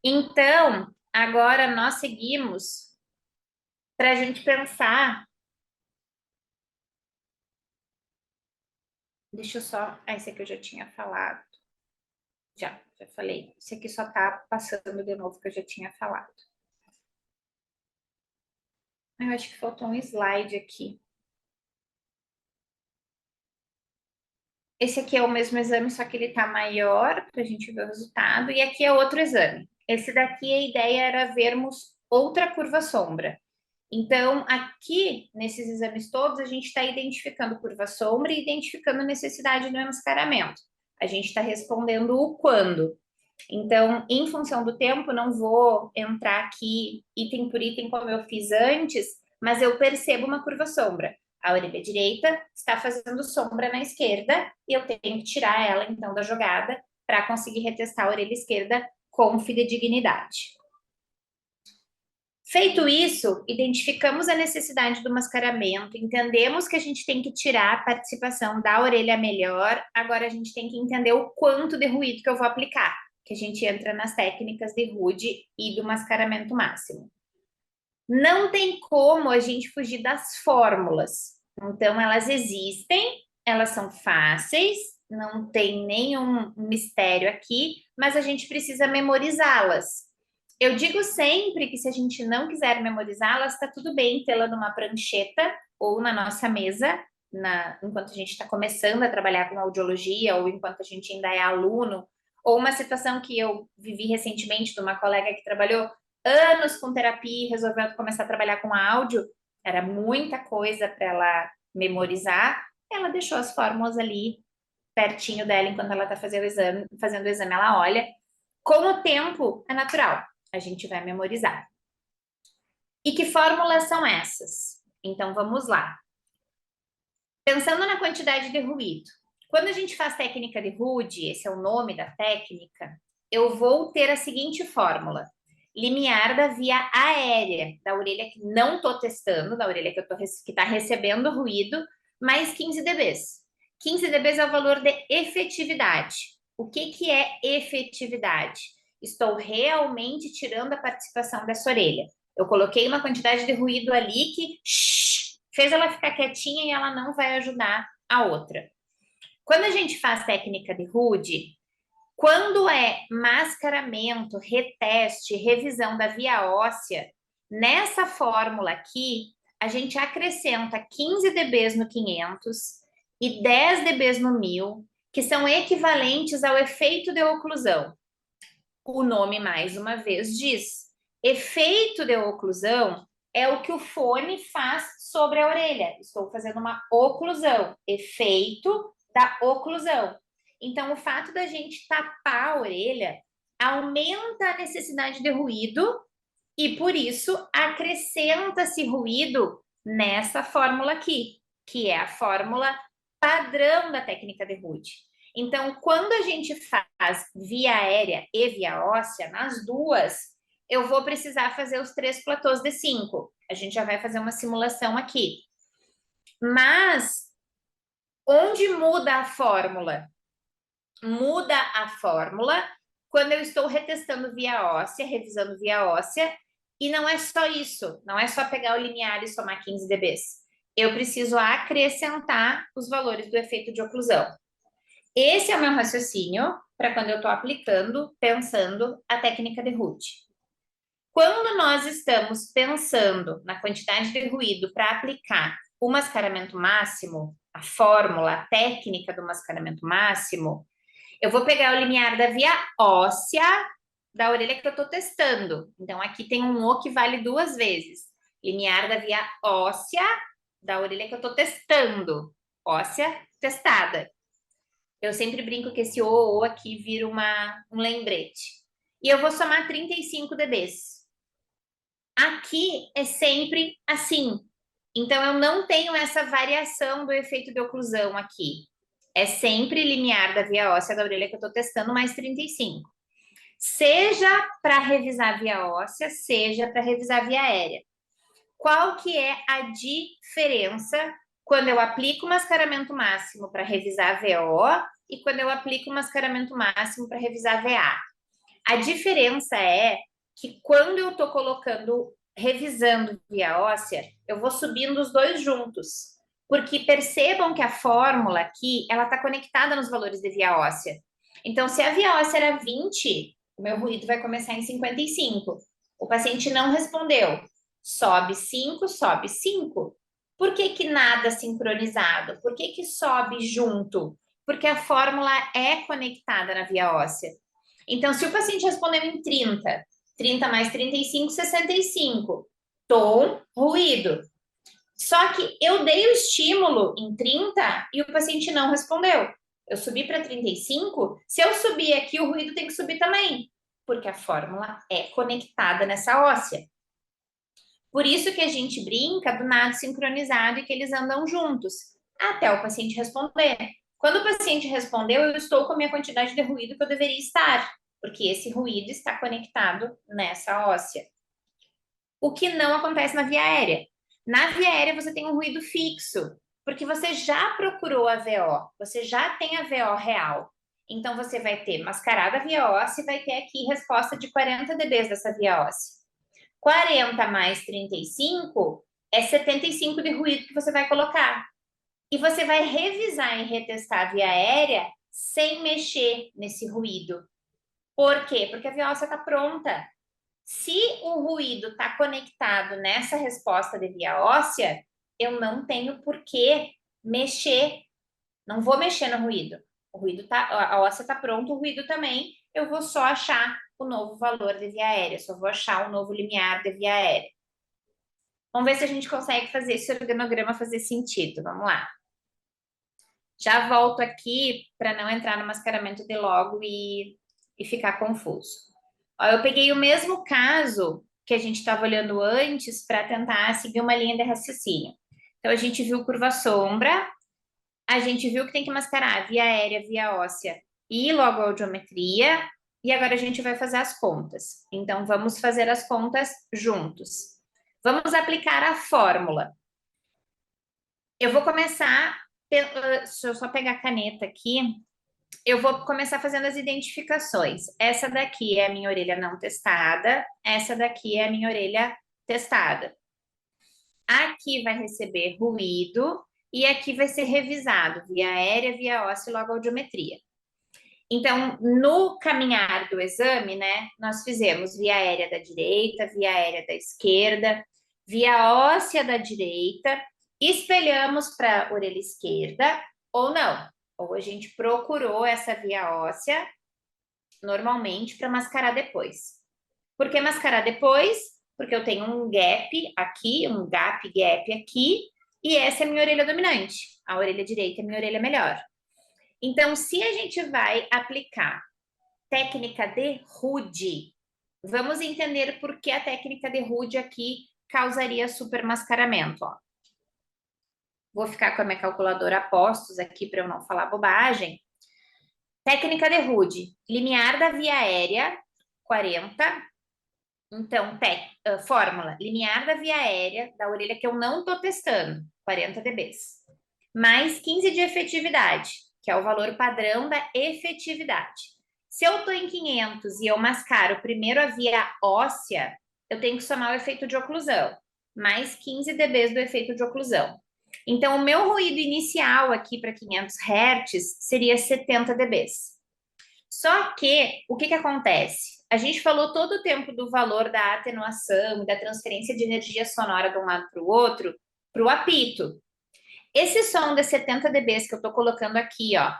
Então, agora nós seguimos para a gente pensar. Deixa eu só... esse aqui eu já tinha falado. Já falei. Esse aqui só tá passando de novo que eu já tinha falado. Eu acho que faltou um slide aqui. Esse aqui é o mesmo exame, só que ele tá maior para a gente ver o resultado. E aqui é outro exame. Esse daqui, a ideia era vermos outra curva sombra. Então, aqui, nesses exames todos, a gente está identificando curva sombra e identificando a necessidade do mascaramento. A gente está respondendo o quando. Então, em função do tempo, não vou entrar aqui item por item como eu fiz antes, mas eu percebo uma curva sombra. A orelha direita está fazendo sombra na esquerda e eu tenho que tirar ela, então, da jogada para conseguir retestar a orelha esquerda com fidedignidade. Feito isso, identificamos a necessidade do mascaramento, entendemos que a gente tem que tirar a participação da orelha melhor, agora a gente tem que entender o quanto de ruído que eu vou aplicar, que a gente entra nas técnicas de Rude e do mascaramento máximo. Não tem como a gente fugir das fórmulas. Então, elas existem, elas são fáceis, não tem nenhum mistério aqui, mas a gente precisa memorizá-las. Eu digo sempre que se a gente não quiser memorizá-las, está tudo bem tê-la numa prancheta ou na nossa mesa, enquanto a gente está começando a trabalhar com audiologia ou enquanto a gente ainda é aluno, ou uma situação que eu vivi recentemente de uma colega que trabalhou anos com terapia e resolveu começar a trabalhar com áudio, era muita coisa para ela memorizar, ela deixou as fórmulas ali pertinho dela enquanto ela está fazendo o exame, ela olha. Com o tempo, é natural. a gente vai memorizar. E que fórmulas são essas? Então, vamos lá. Pensando na quantidade de ruído. Quando a gente faz técnica de Rude, esse é o nome da técnica, eu vou ter a seguinte fórmula. Limiar da via aérea, da orelha que não estou testando, da orelha que está recebendo ruído, mais 15 dB. 15 dB é o valor de efetividade. O que é efetividade? Estou realmente tirando a participação dessa orelha. Eu coloquei uma quantidade de ruído ali que fez ela ficar quietinha e ela não vai ajudar a outra. Quando a gente faz técnica de Rude, quando é mascaramento, reteste, revisão da via óssea, nessa fórmula aqui, a gente acrescenta 15 dB no 500 e 10 dB no 1000, que são equivalentes ao efeito de oclusão. O nome, mais uma vez, diz. Efeito de oclusão é o que o fone faz sobre a orelha. Estou fazendo uma oclusão. Efeito da oclusão. Então, o fato da gente tapar a orelha aumenta a necessidade de ruído e, por isso, acrescenta-se ruído nessa fórmula aqui, que é a fórmula padrão da técnica de Rude. Então, quando a gente faz via aérea e via óssea, nas duas, eu vou precisar fazer os 3 platôs de 5. A gente já vai fazer uma simulação aqui. Mas, onde muda a fórmula? Muda a fórmula quando eu estou retestando via óssea, revisando via óssea, e não é só isso, não é só pegar o limiar e somar 15 dB. Eu preciso acrescentar os valores do efeito de oclusão. Esse é o meu raciocínio para quando eu estou aplicando, pensando a técnica de Rude. Quando nós estamos pensando na quantidade de ruído para aplicar o mascaramento máximo, a fórmula, a técnica do mascaramento máximo, eu vou pegar o limiar da via óssea da orelha que eu estou testando. Então, aqui tem um O que vale 2 vezes. Limiar da via óssea da orelha que eu estou testando. Óssea testada. Eu sempre brinco que esse O aqui vira um lembrete. E eu vou somar 35 dBs. Aqui é sempre assim. Então, eu não tenho essa variação do efeito de oclusão aqui. É sempre limiar da via óssea da orelha que eu estou testando, mais 35. Seja para revisar via óssea, seja para revisar via aérea. Qual que é a diferença quando eu aplico o mascaramento máximo para revisar VO e quando eu aplico o mascaramento máximo para revisar VA? A diferença é que quando eu estou revisando via óssea, eu vou subindo os dois juntos. Porque percebam que a fórmula aqui, ela está conectada nos valores de via óssea. Então, se a via óssea era 20, o meu ruído vai começar em 55. O paciente não respondeu. Sobe 5, sobe 5. Por que que nada sincronizado? Por que que sobe junto? Porque a fórmula é conectada na via óssea. Então, se o paciente respondeu em 30, 30 mais 35, 65. Tom, ruído. Só que eu dei o estímulo em 30 e o paciente não respondeu. Eu subi para 35. Se eu subir aqui, o ruído tem que subir também, porque a fórmula é conectada nessa óssea. Por isso que a gente brinca do nado sincronizado e que eles andam juntos, até o paciente responder. Quando o paciente respondeu, eu estou com a minha quantidade de ruído que eu deveria estar, porque esse ruído está conectado nessa óssea. O que não acontece na via aérea. Na via aérea você tem um ruído fixo, porque você já procurou a VO, você já tem a VO real. Então você vai ter mascarada a via óssea e vai ter aqui resposta de 40 dB dessa via óssea. 40 mais 35 é 75 de ruído que você vai colocar. E você vai revisar e retestar a via aérea sem mexer nesse ruído. Por quê? Porque a via óssea está pronta. Se o ruído está conectado nessa resposta de via óssea, eu não tenho por que mexer. Não vou mexer no ruído. O ruído tá, a óssea está pronta, o ruído também. Eu vou só achar o novo valor de via aérea. Só vou achar o novo limiar de via aérea. Vamos ver se a gente consegue fazer esse organograma fazer sentido. Vamos lá. Já volto aqui para não entrar no mascaramento de logo e ficar confuso. Ó, eu peguei o mesmo caso que a gente estava olhando antes para tentar seguir uma linha de raciocínio. Então, a gente viu curva-sombra, a gente viu que tem que mascarar via aérea, via óssea e logo a audiometria, e agora a gente vai fazer as contas. Então, vamos fazer as contas juntos. Vamos aplicar a fórmula. Eu vou começar, deixa eu só pegar a caneta aqui. Eu vou começar fazendo as identificações. Essa daqui é a minha orelha não testada, essa daqui é a minha orelha testada. Aqui vai receber ruído e aqui vai ser revisado via aérea, via óssea e logo audiometria. Então, no caminhar do exame, né, nós fizemos via aérea da direita, via aérea da esquerda, via óssea da direita, espelhamos para a orelha esquerda ou não. Ou a gente procurou essa via óssea normalmente para mascarar depois. Por que mascarar depois? Porque eu tenho um gap aqui, um gap aqui, e essa é a minha orelha dominante. A orelha direita é a minha orelha melhor. Então, se a gente vai aplicar técnica de Rude, vamos entender por que a técnica de Rude aqui causaria supermascaramento. Ó. Vou ficar com a minha calculadora a postos aqui para eu não falar bobagem. Técnica de Rude, limiar da via aérea, 40. Então, fórmula, limiar da via aérea, da orelha que eu não estou testando, 40 dB. Mais 15 de efetividade, que é o valor padrão da efetividade. Se eu estou em 500 e eu mascaro primeiro a via óssea, eu tenho que somar o efeito de oclusão, mais 15 dB do efeito de oclusão. Então, o meu ruído inicial aqui para 500 Hz seria 70 dB. Só que, o que acontece? A gente falou todo o tempo do valor da atenuação e da transferência de energia sonora de um lado para o outro, para o apito. Esse som de 70 dB que eu estou colocando aqui, ó,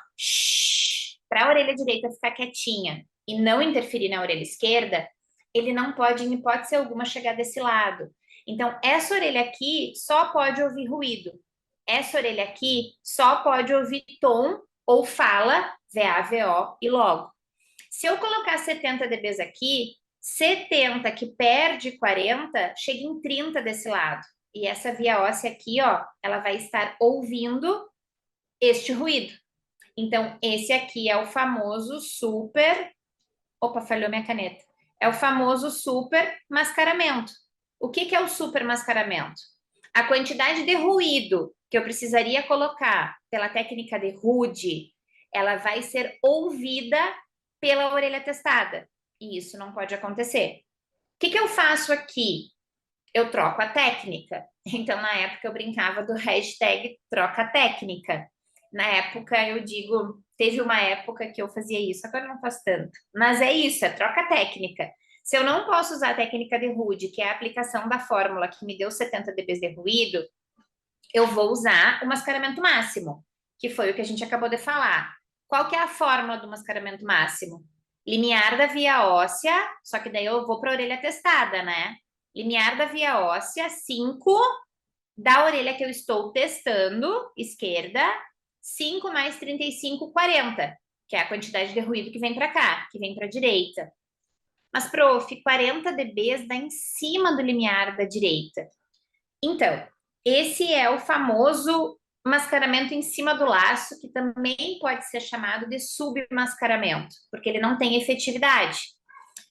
para a orelha direita ficar quietinha e não interferir na orelha esquerda, ele não pode, em hipótese alguma, chegar desse lado. Então, essa orelha aqui só pode ouvir ruído. Essa orelha aqui só pode ouvir tom ou fala, VA, VO e logo. Se eu colocar 70 dB aqui, 70 que perde 40, chega em 30 desse lado. E essa via óssea aqui, ó, ela vai estar ouvindo este ruído. Então, esse aqui é o famoso super... Opa, falhou minha caneta. É o famoso super mascaramento. O que é o super mascaramento? A quantidade de ruído que eu precisaria colocar pela técnica de Rude, ela vai ser ouvida pela orelha testada. E isso não pode acontecer. O que eu faço aqui? Eu troco a técnica. Então, na época, eu brincava do hashtag troca técnica. Na época, eu digo, teve uma época que eu fazia isso, agora não faço tanto. Mas é isso, é troca técnica. Se eu não posso usar a técnica de Rude, que é a aplicação da fórmula que me deu 70 dB de ruído, eu vou usar o mascaramento máximo, que foi o que a gente acabou de falar. Qual que é a fórmula do mascaramento máximo? Limiar da via óssea, só que daí eu vou para a orelha testada, né? Limiar da via óssea, 5 da orelha que eu estou testando, esquerda, 5 mais 35, 40, que é a quantidade de ruído que vem para cá, que vem para a direita. Mas, prof, 40 dB dá em cima do limiar da direita. Então, esse é o famoso mascaramento em cima do laço, que também pode ser chamado de submascaramento, porque ele não tem efetividade.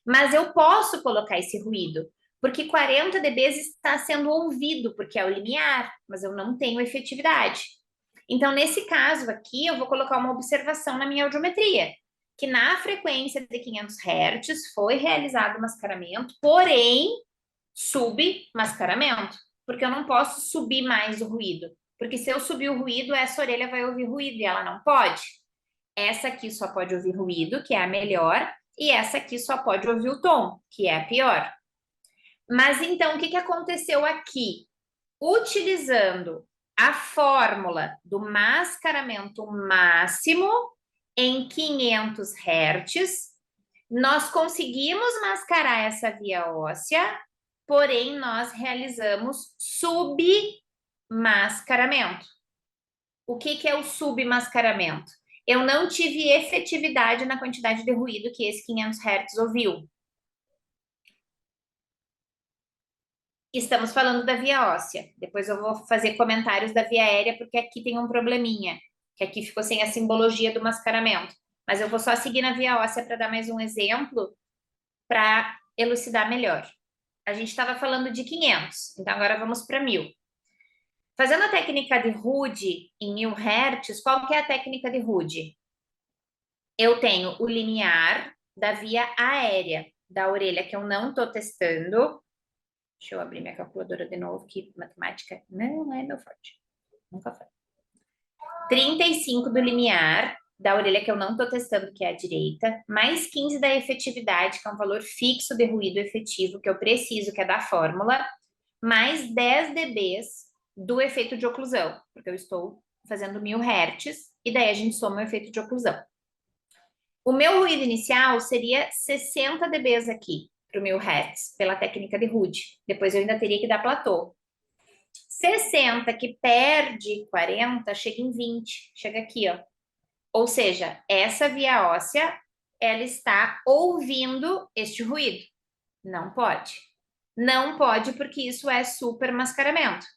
Mas eu posso colocar esse ruído, porque 40 dB está sendo ouvido, porque é o limiar, mas eu não tenho efetividade. Então, nesse caso aqui, eu vou colocar uma observação na minha audiometria, que na frequência de 500 Hz foi realizado o mascaramento, porém, submascaramento, porque eu não posso subir mais o ruído, porque se eu subir o ruído, essa orelha vai ouvir ruído e ela não pode. Essa aqui só pode ouvir ruído, que é a melhor, e essa aqui só pode ouvir o tom, que é a pior. Mas então, o que aconteceu aqui? Utilizando a fórmula do mascaramento máximo em 500 Hz, nós conseguimos mascarar essa via óssea, porém nós realizamos submascaramento. O que é o submascaramento? Eu não tive efetividade na quantidade de ruído que esse 500 Hz ouviu. Estamos falando da via óssea. Depois eu vou fazer comentários da via aérea, porque aqui tem um probleminha, que aqui ficou sem a simbologia do mascaramento. Mas eu vou só seguir na via óssea para dar mais um exemplo, para elucidar melhor. A gente estava falando de 500, então agora vamos para 1000. Fazendo a técnica de Rude em 1000 Hz, qual que é a técnica de Rude? Eu tenho o limiar da via aérea, da orelha, que eu não estou testando. Deixa eu abrir minha calculadora de novo, que matemática não é meu forte. Nunca foi. 35 do limiar da orelha que eu não estou testando, que é a direita, mais 15 da efetividade, que é um valor fixo de ruído efetivo que eu preciso, que é da fórmula, mais 10 dB do efeito de oclusão, porque eu estou fazendo 1000 Hz, e daí a gente soma o efeito de oclusão. O meu ruído inicial seria 60 dB aqui, para o 1000 Hz, pela técnica de Rude. Depois eu ainda teria que dar platô. 60 que perde 40, chega em 20, chega aqui, ó. Ou seja, essa via óssea, ela está ouvindo este ruído. Não pode. Não pode porque isso é super mascaramento.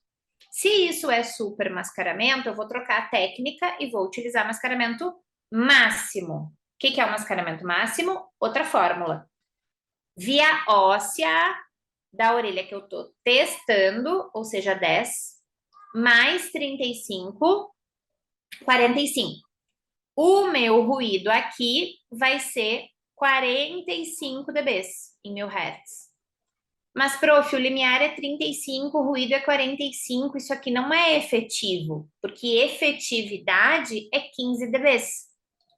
Se isso é super mascaramento, eu vou trocar a técnica e vou utilizar mascaramento máximo. O que é o mascaramento máximo? Outra fórmula. Via óssea da orelha que eu estou testando, ou seja, 10, mais 35, 45. O meu ruído aqui vai ser 45 dB em 1000 Hz. Mas, prof, o limiar é 35, o ruído é 45, isso aqui não é efetivo, porque efetividade é 15 dB.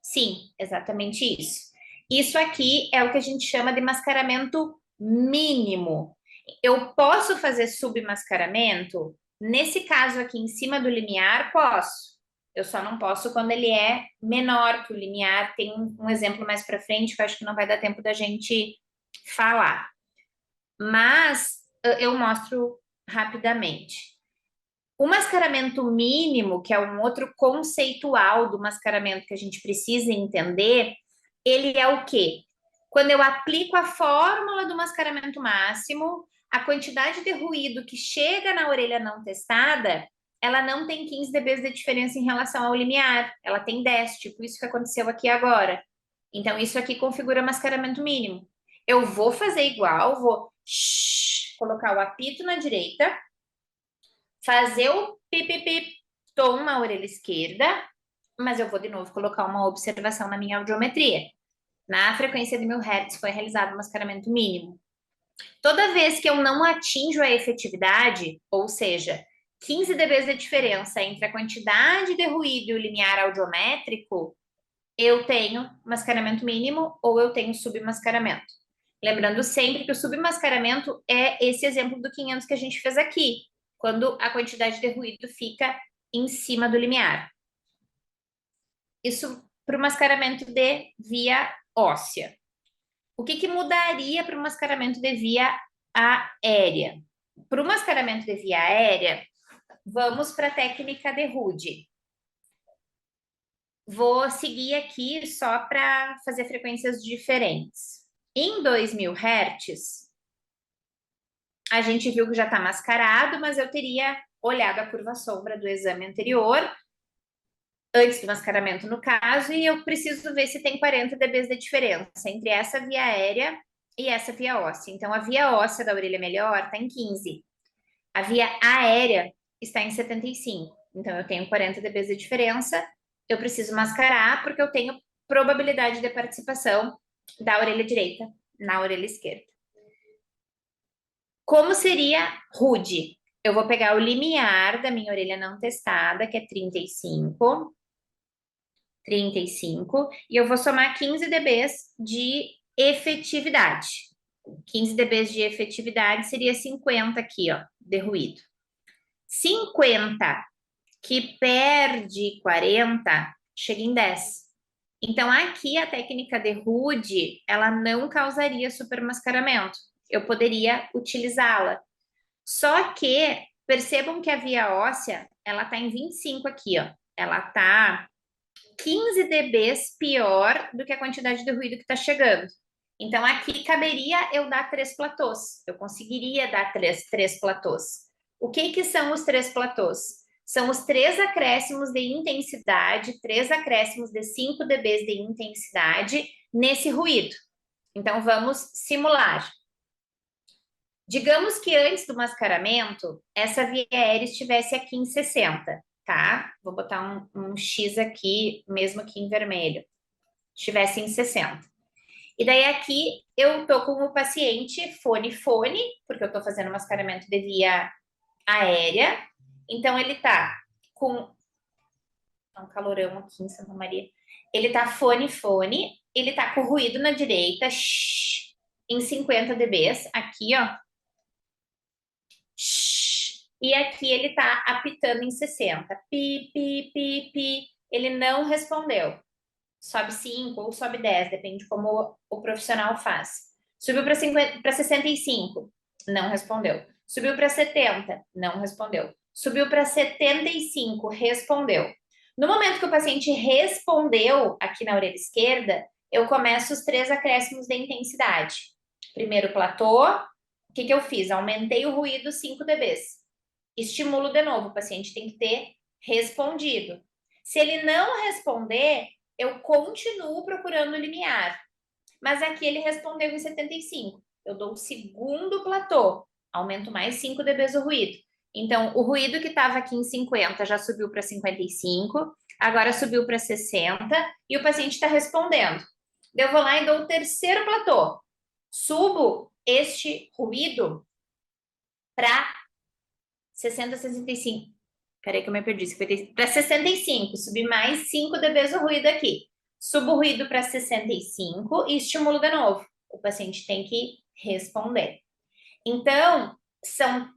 Sim, exatamente isso. Isso aqui é o que a gente chama de mascaramento mínimo. Eu posso fazer submascaramento? Nesse caso aqui, em cima do limiar, posso. Eu só não posso quando ele é menor que o limiar. Tem um exemplo mais para frente que eu acho que não vai dar tempo da gente falar. Mas eu mostro rapidamente. O mascaramento mínimo, que é um outro conceitual do mascaramento que a gente precisa entender, ele é o quê? Quando eu aplico a fórmula do mascaramento máximo, a quantidade de ruído que chega na orelha não testada, ela não tem 15 dB de diferença em relação ao limiar, ela tem 10, tipo isso que aconteceu aqui agora. Então, isso aqui configura mascaramento mínimo. Eu vou fazer igual, vou colocar o apito na direita, fazer o pip, tom na orelha esquerda, mas eu vou de novo colocar uma observação na minha audiometria. Na frequência de 1000 Hz foi realizado o mascaramento mínimo. Toda vez que eu não atinjo a efetividade, ou seja, 15 dB de diferença entre a quantidade de ruído e o limiar audiométrico, eu tenho mascaramento mínimo ou eu tenho submascaramento. Lembrando sempre que o submascaramento é esse exemplo do 500 que a gente fez aqui, quando a quantidade de ruído fica em cima do limiar. Isso para o mascaramento de via óssea. O que mudaria para o mascaramento de via aérea? Para o mascaramento de via aérea, vamos para a técnica de Rude. Vou seguir aqui só para fazer frequências diferentes. Em 2000 Hz, a gente viu que já está mascarado, mas eu teria olhado a curva sombra do exame anterior, antes do mascaramento no caso, e eu preciso ver se tem 40 dB de diferença entre essa via aérea e essa via óssea. Então, a via óssea da orelha melhor está em 15. A via aérea está em 75. Então, eu tenho 40 dB de diferença. Eu preciso mascarar porque eu tenho probabilidade de participação da orelha direita na orelha esquerda. Como seria Rude? Eu vou pegar o limiar da minha orelha não testada, que é 35, e eu vou somar 15 dB de efetividade. 15 dB de efetividade seria 50 aqui, ó, de ruído. 50 que perde 40, chega em 10. Então, aqui a técnica de Rude, ela não causaria supermascaramento. Eu poderia utilizá-la. Só que, percebam que a via óssea, ela está em 25 aqui, ó. Ela está 15 dB pior do que a quantidade de ruído que está chegando. Então, aqui caberia eu dar 3 platôs. Eu conseguiria dar três platôs. O que são os 3 platôs? São os 3 acréscimos de intensidade, 3 acréscimos de 5 dB de intensidade nesse ruído. Então, vamos simular. Digamos que antes do mascaramento, essa via aérea estivesse aqui em 60, tá? Vou botar um X aqui, mesmo aqui em vermelho. Estivesse em 60. E daí aqui eu tô com o paciente fone, porque eu tô fazendo mascaramento de via aérea. Então ele tá com um calorão aqui em Santa Maria. Ele tá fone, ele tá com ruído na direita, em 50 dB, aqui, ó. E aqui ele tá apitando em 60. Pi, pi, pi, pi. Ele não respondeu. Sobe 5 ou sobe 10, depende como o profissional faz. Subiu para 65, não respondeu. Subiu para 70, não respondeu. Subiu para 75, respondeu. No momento que o paciente respondeu aqui na orelha esquerda, eu começo os 3 acréscimos de intensidade. Primeiro platô, o que eu fiz? Aumentei o ruído 5 dB. Estimulo de novo, o paciente tem que ter respondido. Se ele não responder, eu continuo procurando o limiar. Mas aqui ele respondeu em 75. Eu dou o segundo platô, aumento mais 5 dB o ruído. Então, o ruído que estava aqui em 50 já subiu para 55, agora subiu para 60 e o paciente está respondendo. Eu vou lá e dou o terceiro platô. Subo este ruído para 60, 65. Peraí que eu me perdi. Para 65, subi mais 5 dB o ruído aqui. Subo o ruído para 65 e estimulo de novo. O paciente tem que responder. Então, são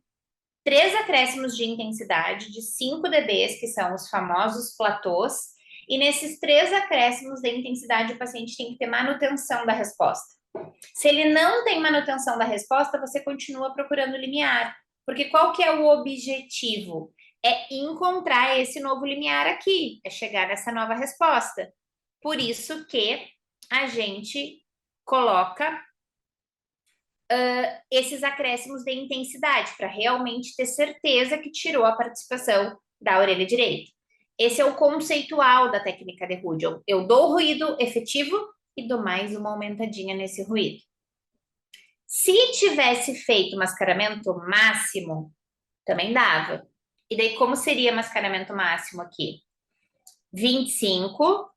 3 acréscimos de intensidade de 5 dB, que são os famosos platôs, e nesses 3 acréscimos de intensidade, o paciente tem que ter manutenção da resposta. Se ele não tem manutenção da resposta, você continua procurando o limiar. Porque qual que é o objetivo? É encontrar esse novo limiar aqui, é chegar nessa nova resposta. Por isso que a gente coloca esses acréscimos de intensidade, para realmente ter certeza que tirou a participação da orelha direita. Esse é o conceitual da técnica de Rude. Eu dou o ruído efetivo e dou mais uma aumentadinha nesse ruído. Se tivesse feito mascaramento máximo, também dava. E daí, como seria mascaramento máximo aqui? 25,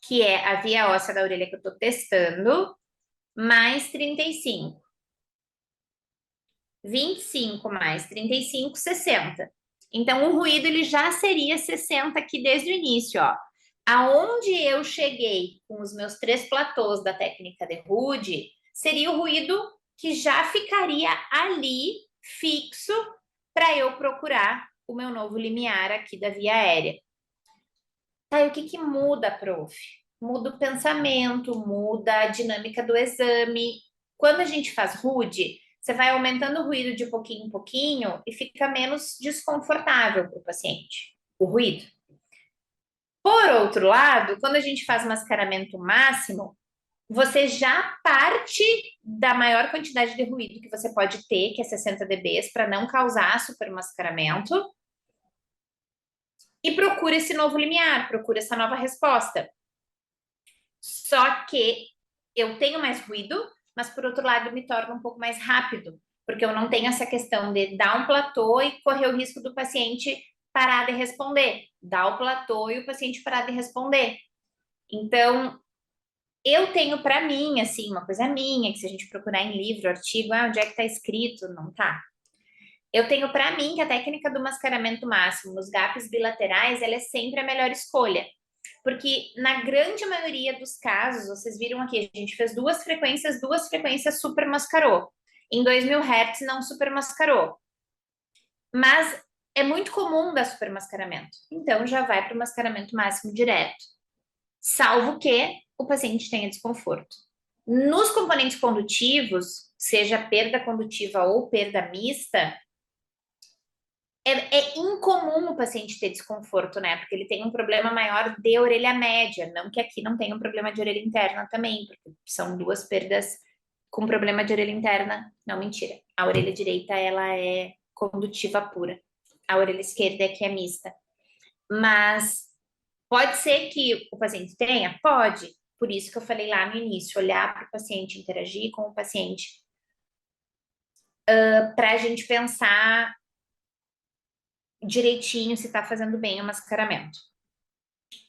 que é a via óssea da orelha que eu estou testando, mais 35. 25 mais 35, 60. Então, o ruído ele já seria 60 aqui desde o início, ó. Aonde eu cheguei com os meus 3 platôs da técnica de Rude, seria o ruído que já ficaria ali fixo para eu procurar o meu novo limiar aqui da via aérea. Tá, e o que muda, prof? Muda o pensamento, muda a dinâmica do exame. Quando a gente faz Rude, você vai aumentando o ruído de pouquinho em pouquinho e fica menos desconfortável para o paciente, o ruído. Por outro lado, quando a gente faz mascaramento máximo, você já parte da maior quantidade de ruído que você pode ter, que é 60 dB, para não causar supermascaramento, e procura esse novo limiar, procura essa nova resposta. Só que eu tenho mais ruído, mas por outro lado me torna um pouco mais rápido, porque eu não tenho essa questão de dar um platô e correr o risco do paciente parar de responder, dar o platô e o paciente parar de responder. Então, eu tenho para mim, assim, uma coisa minha, que se a gente procurar em livro, artigo, onde é que está escrito? Não tá. Eu tenho para mim que a técnica do mascaramento máximo nos gaps bilaterais, ela é sempre a melhor escolha. Porque na grande maioria dos casos, vocês viram aqui, a gente fez 2 frequências super mascarou. Em 2000 Hz não super mascarou. Mas é muito comum dar super mascaramento. Então já vai para o mascaramento máximo direto. Salvo que o paciente tenha desconforto. Nos componentes condutivos, seja perda condutiva ou perda mista, é incomum o paciente ter desconforto, né? Porque ele tem um problema maior de orelha média, não que aqui não tenha um problema de orelha interna também, porque são 2 perdas com problema de orelha interna. Não, mentira. A orelha direita, ela é condutiva pura. A orelha esquerda é que é mista. Mas pode ser que o paciente tenha? Pode. Por isso que eu falei lá no início, olhar para o paciente, interagir com o paciente, para a gente pensar direitinho se está fazendo bem o mascaramento.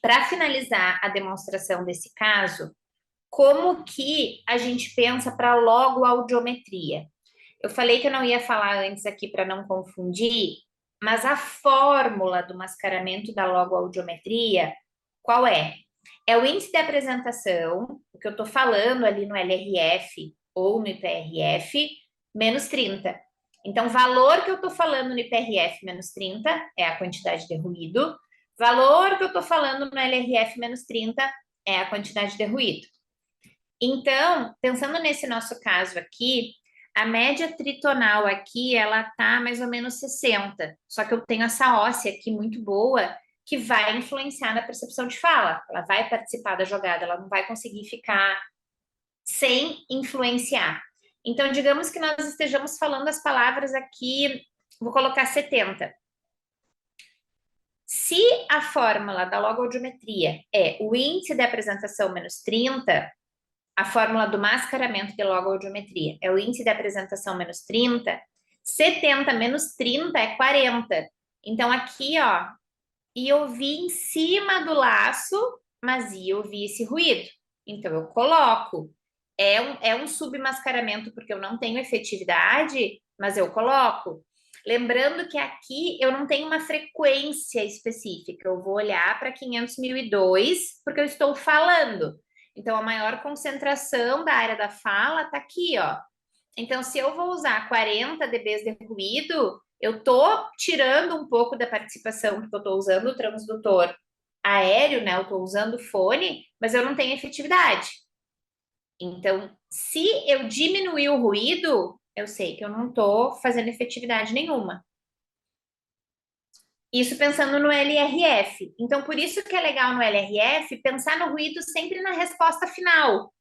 Para finalizar a demonstração desse caso, como que a gente pensa para logoaudiometria? Eu falei que eu não ia falar antes aqui para não confundir, mas a fórmula do mascaramento da logoaudiometria, qual é? É o índice de apresentação, o que eu estou falando ali no LRF ou no IPRF, menos 30. Então, o valor que eu estou falando no IPRF menos 30 é a quantidade de ruído, valor que eu estou falando no LRF menos 30 é a quantidade de ruído. Então, pensando nesse nosso caso aqui, a média tritonal aqui, ela tá mais ou menos 60. Só que eu tenho essa óssea aqui muito boa, que vai influenciar na percepção de fala. Ela vai participar da jogada, ela não vai conseguir ficar sem influenciar. Então, digamos que nós estejamos falando as palavras aqui, vou colocar 70. Se a fórmula da logoaudiometria é o índice de apresentação menos 30, a fórmula do mascaramento de logoaudiometria é o índice de apresentação menos 30, 70 menos 30 é 40. Então, aqui, ó, e eu vi em cima do laço, mas e eu vi esse ruído. Então, eu coloco. É um submascaramento, porque eu não tenho efetividade, mas eu coloco. Lembrando que aqui eu não tenho uma frequência específica. Eu vou olhar para 500.002, porque eu estou falando. Então, a maior concentração da área da fala está aqui, ó. Então, se eu vou usar 40 dB de ruído, eu estou tirando um pouco da participação, porque eu estou usando o transdutor aéreo, né? Eu estou usando o fone, mas eu não tenho efetividade. Então, se eu diminuir o ruído, eu sei que eu não estou fazendo efetividade nenhuma. Isso pensando no LRF. Então, por isso que é legal no LRF pensar no ruído sempre na resposta final.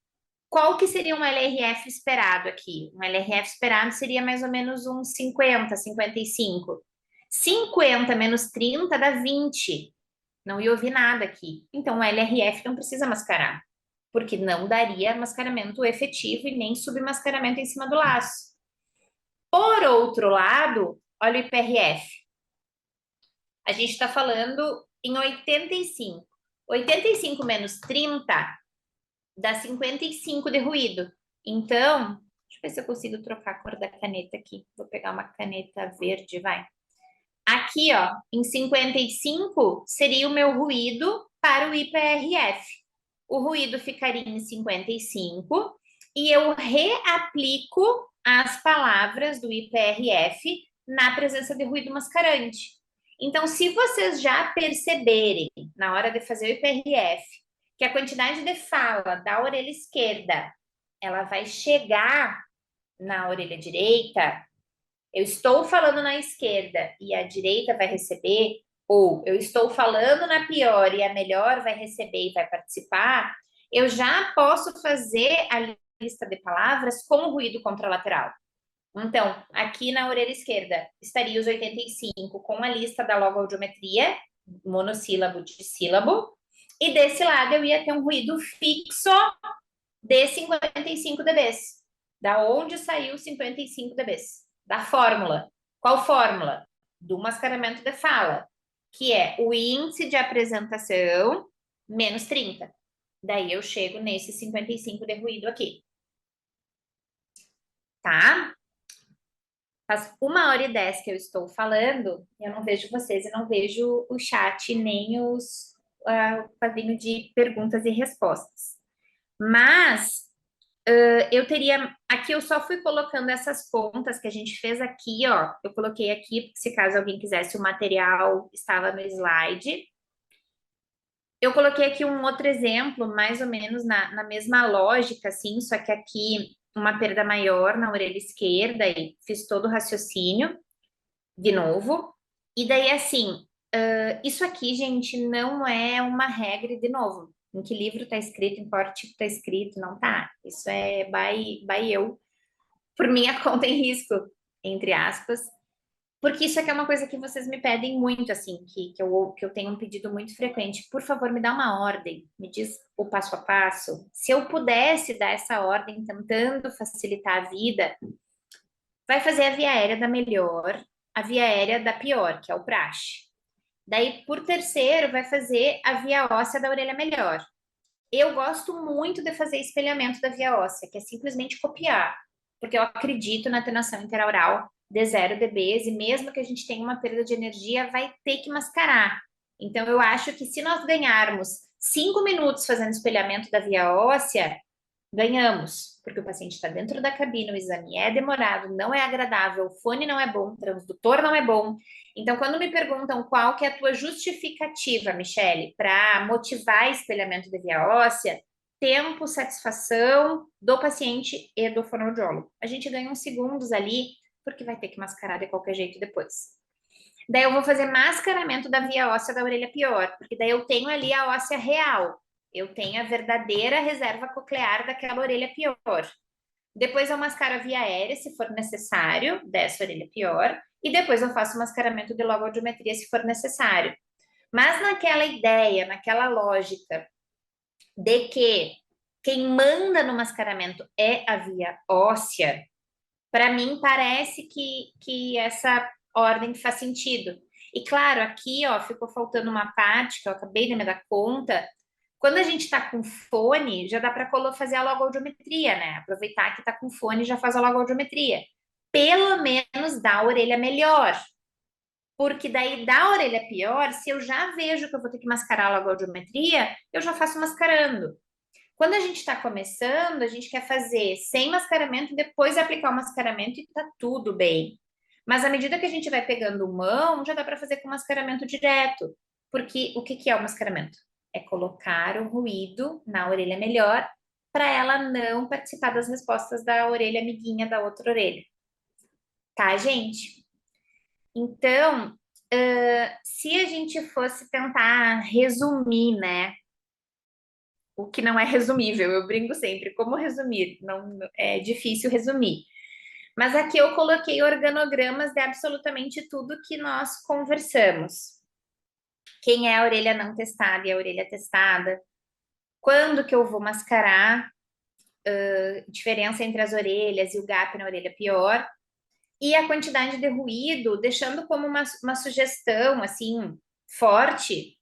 Qual que seria um LRF esperado aqui? Um LRF esperado seria mais ou menos uns 50, 55. 50 menos 30 dá 20. Não ia ouvir nada aqui. Então, o LRF não precisa mascarar, porque não daria mascaramento efetivo e nem submascaramento em cima do laço. Por outro lado, olha o IPRF. A gente está falando em 85. 85 menos 30 dá 55 de ruído. Então, deixa eu ver se eu consigo trocar a cor da caneta aqui. Vou pegar uma caneta verde, vai. Aqui, ó, em 55 seria o meu ruído para o IPRF. O ruído ficaria em 55 e eu reaplico as palavras do IPRF na presença de ruído mascarante. Então, se vocês já perceberem, na hora de fazer o IPRF, que a quantidade de fala da orelha esquerda, ela vai chegar na orelha direita, eu estou falando na esquerda e a direita vai receber, ou eu estou falando na pior e a melhor vai receber e vai participar, eu já posso fazer a lista de palavras com ruído contralateral. Então, aqui na orelha esquerda estaria os 85 com a lista da logoaudiometria, monossílabo, dissílabo, e desse lado eu ia ter um ruído fixo de 55 dB. Da onde saiu 55 dB? Da fórmula. Qual fórmula? Do mascaramento de fala, que é o índice de apresentação menos 30. Daí eu chego nesse 55 de ruído aqui. Tá? Faz 1h10 que eu estou falando, eu não vejo vocês e não vejo o chat nem o quadrinho de perguntas e respostas. Mas eu teria... Aqui eu só fui colocando essas contas que a gente fez aqui, ó. Eu coloquei aqui, porque se caso alguém quisesse, o material estava no slide. Eu coloquei aqui um outro exemplo, mais ou menos na mesma lógica, assim, só que aqui uma perda maior na orelha esquerda e fiz todo o raciocínio de novo. E daí, assim, isso aqui, gente, não é uma regra, de novo, Em que livro está escrito, em qual artigo está escrito, não tá. Isso é by eu, por minha conta em risco, entre aspas, porque isso aqui é uma coisa que vocês me pedem muito, assim, que eu tenho um pedido muito frequente. Por favor, me dá uma ordem, me diz o passo a passo. Se eu pudesse dar essa ordem, tentando facilitar a vida, vai fazer a via aérea da melhor, a via aérea da pior, que é o praxe. Daí, por terceiro, vai fazer a via óssea da orelha melhor. Eu gosto muito de fazer espelhamento da via óssea, que é simplesmente copiar, porque eu acredito na atenuação interaural de 0 dBs e mesmo que a gente tenha uma perda de energia, vai ter que mascarar. Então, eu acho que se nós ganharmos 5 minutos fazendo espelhamento da via óssea, ganhamos, porque o paciente está dentro da cabine, o exame é demorado, não é agradável, o fone não é bom, o transdutor não é bom. Então, quando me perguntam qual que é a tua justificativa, Michele, para motivar espelhamento de via óssea, tempo, satisfação do paciente e do fonoaudiólogo. A gente ganha uns segundos ali, porque vai ter que mascarar de qualquer jeito depois. Daí eu vou fazer mascaramento da via óssea da orelha pior, porque daí eu tenho ali a óssea real, eu tenho a verdadeira reserva coclear daquela orelha pior. Depois eu mascaro a via aérea, se for necessário, dessa orelha pior, e depois eu faço mascaramento de logoaudiometria, se for necessário. Mas naquela ideia, naquela lógica de que quem manda no mascaramento é a via óssea, para mim parece que essa ordem faz sentido. E claro, aqui ó, ficou faltando uma parte que eu acabei de me dar conta. Quando a gente está com fone, já dá para fazer a logoaudiometria, né? Aproveitar que está com fone e já faz a logoaudiometria. Pelo menos dá a orelha melhor. Porque daí da orelha pior, se eu já vejo que eu vou ter que mascarar a logoaudiometria, eu já faço mascarando. Quando a gente está começando, a gente quer fazer sem mascaramento, depois aplicar o mascaramento e tá tudo bem. Mas à medida que a gente vai pegando mão, já dá para fazer com mascaramento direto. Porque o que é o mascaramento? É colocar o ruído na orelha melhor para ela não participar das respostas da orelha amiguinha da outra orelha. Tá, gente? Então, se a gente fosse tentar resumir, né? O que não é resumível, eu brinco sempre, como resumir? Não é difícil resumir. Mas aqui eu coloquei organogramas de absolutamente tudo que nós conversamos. Quem é a orelha não testada e a orelha testada? Quando que eu vou mascarar? Diferença entre as orelhas e o gap na orelha pior. E a quantidade de ruído, deixando como uma sugestão, assim, forte,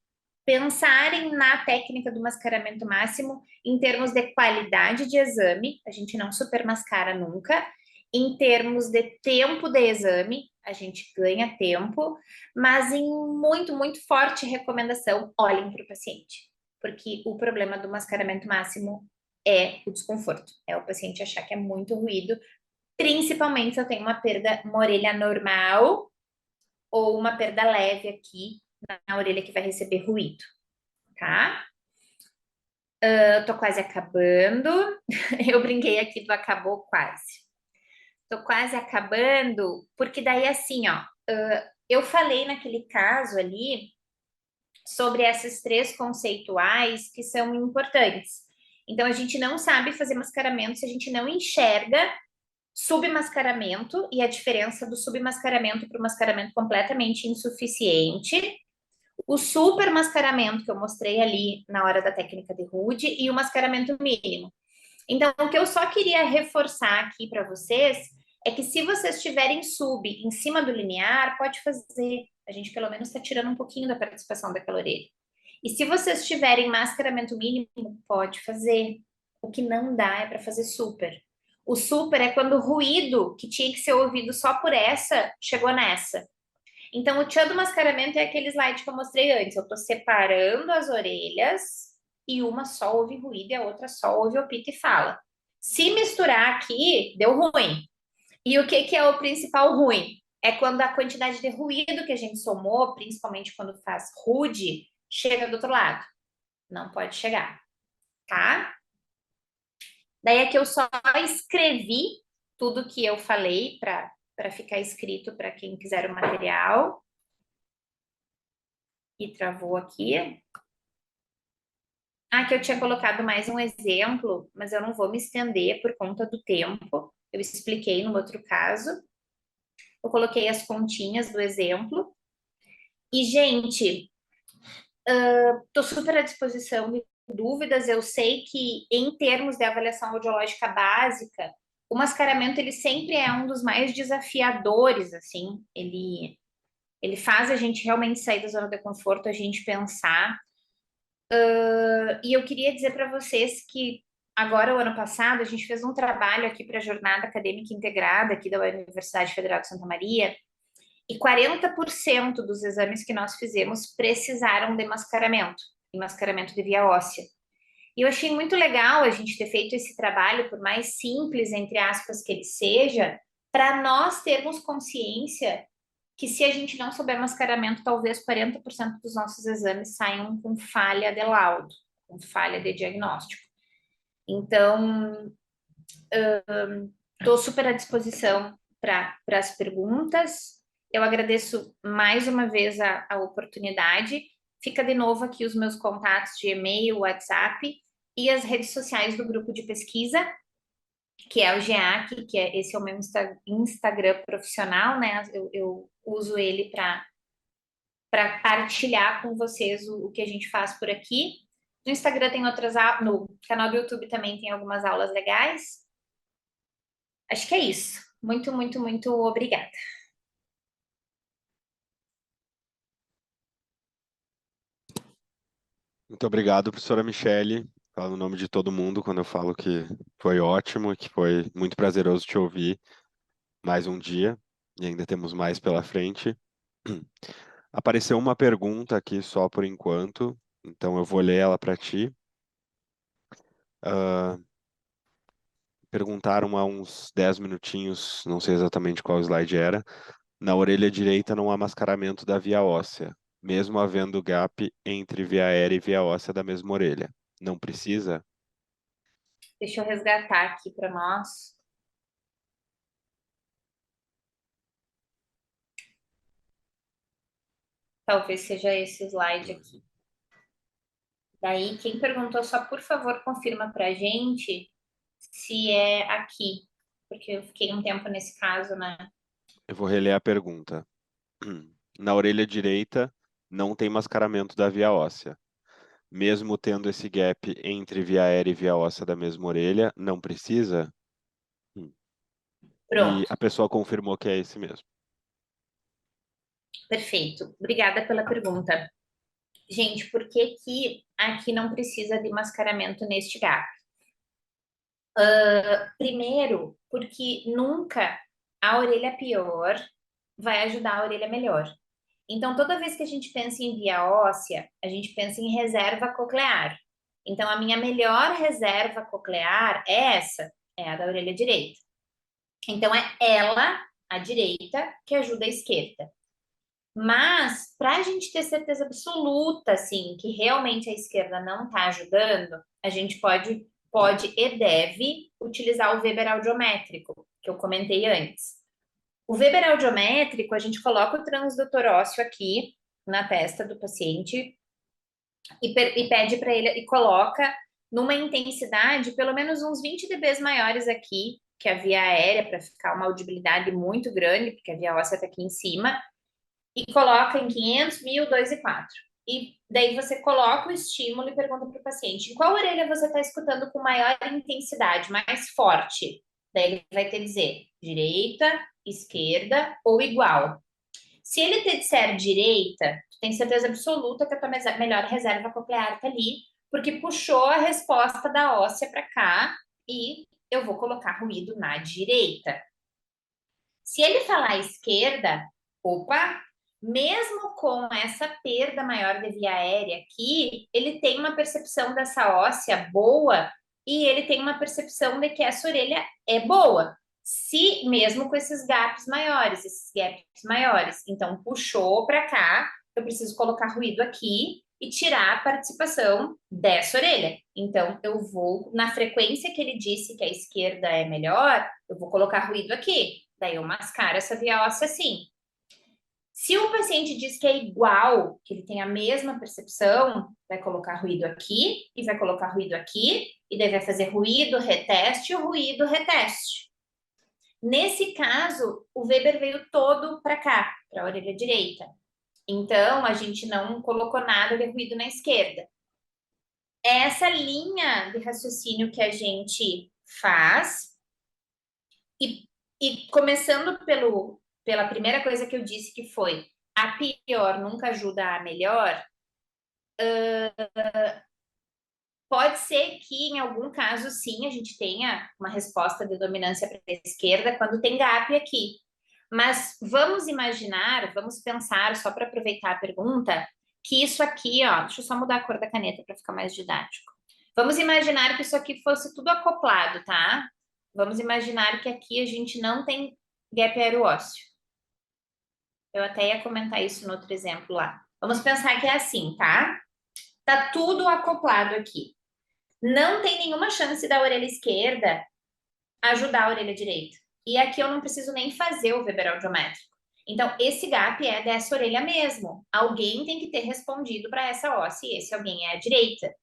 pensarem na técnica do mascaramento máximo em termos de qualidade de exame, a gente não supermascara nunca, em termos de tempo de exame, a gente ganha tempo, mas em muito, muito forte recomendação, olhem para o paciente, porque o problema do mascaramento máximo é o desconforto, é o paciente achar que é muito ruído, principalmente se eu tenho uma perda, uma orelha normal ou uma perda leve aqui na orelha que vai receber ruído, tá? Eu tô quase acabando. Eu brinquei aqui do acabou quase. Tô quase acabando, porque daí assim, ó, eu falei naquele caso ali sobre esses 3 conceituais que são importantes. Então, a gente não sabe fazer mascaramento se a gente não enxerga submascaramento e a diferença do submascaramento para o mascaramento completamente insuficiente, o super mascaramento que eu mostrei ali na hora da técnica de Rude e o mascaramento mínimo. Então, o que eu só queria reforçar aqui para vocês é que se vocês tiverem sub em cima do linear, pode fazer. A gente pelo menos está tirando um pouquinho da participação daquela orelha. E se vocês tiverem mascaramento mínimo, pode fazer. O que não dá é para fazer super. O super é quando o ruído que tinha que ser ouvido só por essa chegou nessa. Então, o tchan do mascaramento é aquele slide que eu mostrei antes. Eu estou separando as orelhas e uma só ouve ruído e a outra só ouve opita e fala. Se misturar aqui, deu ruim. E o que é o principal ruim? É quando a quantidade de ruído que a gente somou, principalmente quando faz rude, chega do outro lado. Não pode chegar, tá? Daí é que eu só escrevi tudo que eu falei para ficar escrito para quem quiser o material. E travou aqui. que eu tinha colocado mais um exemplo, mas eu não vou me estender por conta do tempo. Eu expliquei no outro caso. Eu coloquei as continhas do exemplo. E, gente, estou super à disposição de dúvidas. Eu sei que, em termos de avaliação audiológica básica, o mascaramento ele sempre é um dos mais desafiadores, assim. Ele faz a gente realmente sair da zona de conforto, a gente pensar. E eu queria dizer para vocês que agora, o ano passado, a gente fez um trabalho aqui para a Jornada Acadêmica Integrada aqui da Universidade Federal de Santa Maria, e 40% dos exames que nós fizemos precisaram de mascaramento, e mascaramento de via óssea. E eu achei muito legal a gente ter feito esse trabalho, por mais simples, entre aspas, que ele seja, para nós termos consciência que se a gente não souber mascaramento, talvez 40% dos nossos exames saiam com falha de laudo, com falha de diagnóstico. Então, estou super à disposição para as perguntas. Eu agradeço mais uma vez a oportunidade. Fica de novo aqui os meus contatos de e-mail, WhatsApp e as redes sociais do grupo de pesquisa, que é o GEAC, esse é o meu Instagram profissional, né? Eu uso ele para partilhar com vocês o que a gente faz por aqui. No Instagram tem outras aulas, no canal do YouTube também tem algumas aulas legais. Acho que é isso. Muito, muito, muito obrigada. Muito obrigado, professora Michele. Falo no nome de todo mundo quando eu falo que foi ótimo e que foi muito prazeroso te ouvir mais um dia, e ainda temos mais pela frente. Apareceu uma pergunta aqui só por enquanto, então eu vou ler ela para ti. Perguntaram há uns 10 minutinhos, não sei exatamente qual slide era, na orelha direita não há mascaramento da via óssea, mesmo havendo gap entre via aérea e via óssea da mesma orelha. Não precisa? Deixa eu resgatar aqui para nós. Talvez seja esse slide aqui. Daí, quem perguntou, só por favor, confirma para a gente se é aqui, porque eu fiquei um tempo nesse caso, né? Eu vou reler a pergunta. Na orelha direita não tem mascaramento da via óssea. Mesmo tendo esse gap entre via aérea e via óssea da mesma orelha, não precisa? E Pronto, a pessoa confirmou que é esse mesmo. perfeito. Obrigada pela pergunta. Gente, por que que aqui não precisa de mascaramento neste gap? Primeiro, porque nunca a orelha pior vai ajudar a orelha melhor. Então, toda vez que a gente pensa em via óssea, a gente pensa em reserva coclear. Então, a minha melhor reserva coclear é essa, é a da orelha direita. Então, é ela, a direita, que ajuda a esquerda. Mas, para a gente ter certeza absoluta, assim, que realmente a esquerda não está ajudando, a gente pode e deve utilizar o Weber audiométrico, que eu comentei antes. O Weber audiométrico, a gente coloca o transdutor ósseo aqui na testa do paciente e pede para ele, e coloca numa intensidade pelo menos uns 20 dBs maiores aqui, que a via aérea, para ficar uma audibilidade muito grande, porque a via óssea está aqui em cima, e coloca em 500, 1000, 2 e 4. E daí você coloca o estímulo e pergunta para o paciente, em qual orelha você está escutando com maior intensidade, mais forte? Daí ele vai te dizer direita, esquerda ou igual. Se ele te disser direita, tu tem certeza absoluta que a tua melhor reserva coclear está ali, porque puxou a resposta da óssea para cá e eu vou colocar ruído na direita. Se ele falar esquerda, opa, mesmo com essa perda maior de via aérea aqui, ele tem uma percepção dessa óssea boa e ele tem uma percepção de que essa orelha é boa. Se mesmo com esses gaps maiores, então puxou para cá, eu preciso colocar ruído aqui e tirar a participação dessa orelha. Então eu vou na frequência que ele disse que a esquerda é melhor, eu vou colocar ruído aqui. Daí eu mascaro essa via óssea assim. Se o paciente diz que é igual, que ele tem a mesma percepção, vai colocar ruído aqui e vai colocar ruído aqui, e daí vai fazer ruído, reteste, ruído, reteste. Nesse caso, o Weber veio todo para cá, para a orelha direita. Então, a gente não colocou nada de ruído na esquerda. É essa linha de raciocínio que a gente faz, e começando pela primeira coisa que eu disse, que foi a pior nunca ajuda a melhor, pode ser que em algum caso, sim, a gente tenha uma resposta de dominância para a esquerda quando tem gap aqui. Mas vamos imaginar, vamos pensar, só para aproveitar a pergunta, que isso aqui, ó, deixa eu só mudar a cor da caneta para ficar mais didático. Vamos imaginar que isso aqui fosse tudo acoplado, tá? Vamos imaginar que aqui a gente não tem gap aeroósseo. Eu até ia comentar isso no outro exemplo lá. Vamos pensar que é assim, tá? Tá tudo acoplado aqui. Não tem nenhuma chance da orelha esquerda ajudar a orelha direita. E aqui eu não preciso nem fazer o Weber audiométrico. Então, esse gap é dessa orelha mesmo. Alguém tem que ter respondido para essa ossa, e esse alguém é a direita.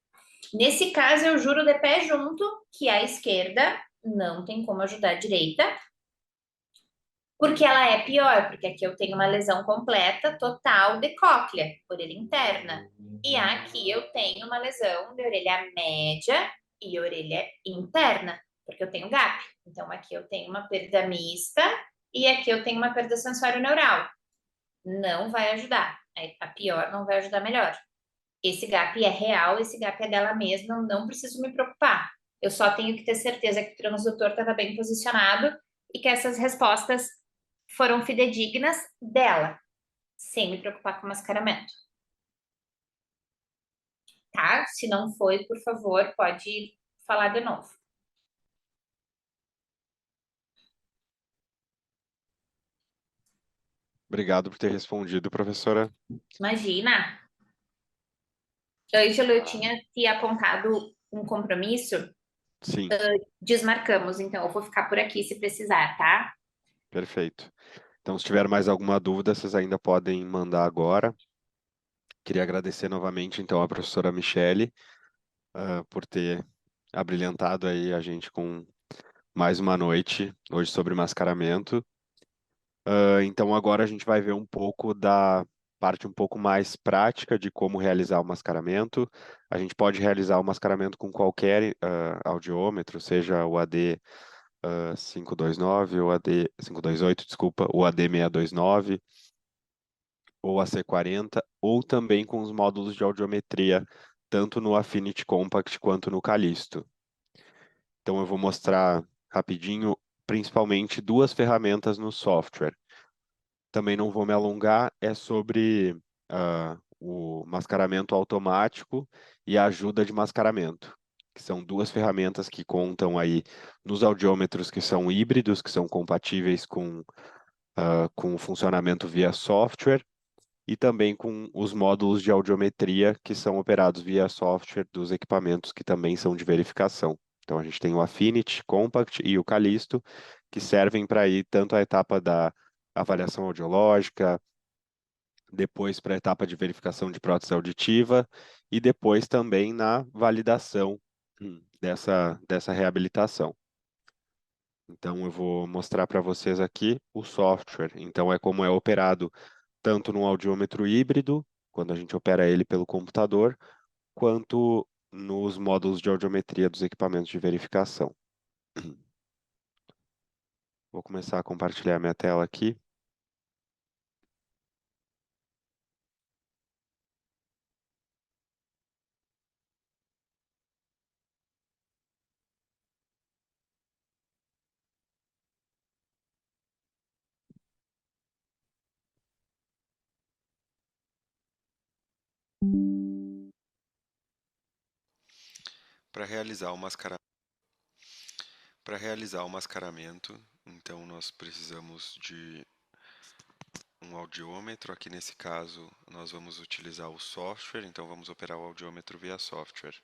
Nesse caso, eu juro de pé junto que a esquerda não tem como ajudar a direita, porque ela é pior, porque aqui eu tenho uma lesão completa, total de cóclea, orelha interna. E aqui eu tenho uma lesão de orelha média e orelha interna, porque eu tenho gap. Então aqui eu tenho uma perda mista e aqui eu tenho uma perda sensório-neural. Não vai ajudar. A pior não vai ajudar melhor. Esse gap é real, esse gap é dela mesma, não preciso me preocupar. Eu só tenho que ter certeza que o transdutor estava bem posicionado e que essas respostas foram fidedignas dela, sem me preocupar com o mascaramento. Tá? Se não foi, por favor, pode falar de novo. Obrigado por ter respondido, professora. Imagina. Ângelo, eu tinha te apontado um compromisso, Sim, desmarcamos, então eu vou ficar por aqui se precisar, tá? perfeito. Então, se tiver mais alguma dúvida, vocês ainda podem mandar agora. Queria agradecer novamente, então, à professora Michele, por ter abrilhantado aí a gente com mais uma noite hoje sobre mascaramento. Então, agora a gente vai ver um pouco da parte um pouco mais prática de como realizar o mascaramento. A gente pode realizar o mascaramento com qualquer audiômetro, seja o AD 529 ou AD 528, desculpa, o AD 629 ou a C40, ou também com os módulos de audiometria, tanto no Affinity Compact quanto no Callisto. Então eu vou mostrar rapidinho, principalmente duas ferramentas no software. Também não vou me alongar, é sobre o mascaramento automático e a ajuda de mascaramento, que são duas ferramentas que contam aí nos audiômetros que são híbridos, que são compatíveis com o funcionamento via software, e também com os módulos de audiometria que são operados via software dos equipamentos que também são de verificação. Então a gente tem o Affinity Compact e o Callisto, que servem para ir tanto a etapa da avaliação audiológica, depois para a etapa de verificação de prótese auditiva e depois também na validação dessa reabilitação. Então eu vou mostrar para vocês aqui o software. Então é como é operado tanto no audiômetro híbrido, quando a gente opera ele pelo computador, quanto nos módulos de audiometria dos equipamentos de verificação. Vou começar a compartilhar minha tela aqui. Para realizar o mascaramento, então nós precisamos de um audiômetro. Aqui nesse caso, nós vamos utilizar o software, então vamos operar o audiômetro via software.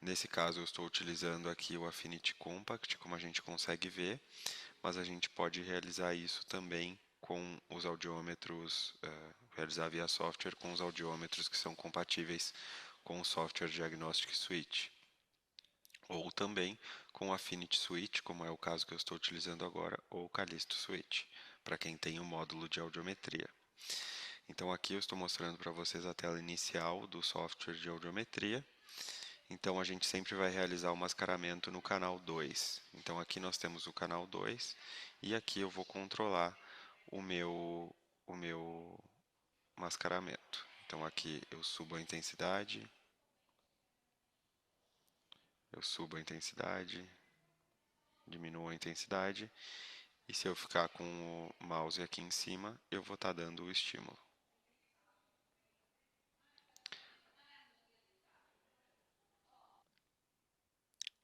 Nesse caso, eu estou utilizando aqui o Affinity Compact, como a gente consegue ver, mas a gente pode realizar isso também com os audiômetros, realizar via software com os audiômetros que são compatíveis com o Software Diagnostic Suite. Ou também com o Affinity Suite, como é o caso que eu estou utilizando agora, ou o Callisto Suite, para quem tem o módulo de audiometria. Então aqui eu estou mostrando para vocês a tela inicial do software de audiometria. Então a gente sempre vai realizar o mascaramento no canal 2. Então aqui nós temos o canal 2 e aqui eu vou controlar o meu mascaramento. Então aqui eu subo a intensidade, diminuo a intensidade, e se eu ficar com o mouse aqui em cima, eu vou estar dando o estímulo.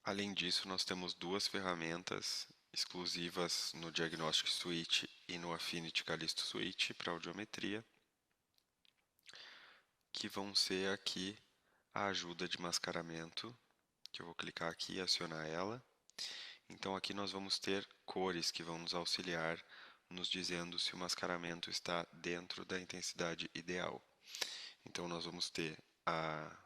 Além disso, nós temos duas ferramentas exclusivas no Diagnostic Suite e no Affinity Callisto Suite para audiometria, que vão ser aqui a ajuda de mascaramento, que eu vou clicar aqui e acionar ela. Então aqui nós vamos ter cores que vão nos auxiliar, nos dizendo se o mascaramento está dentro da intensidade ideal. Então nós vamos ter a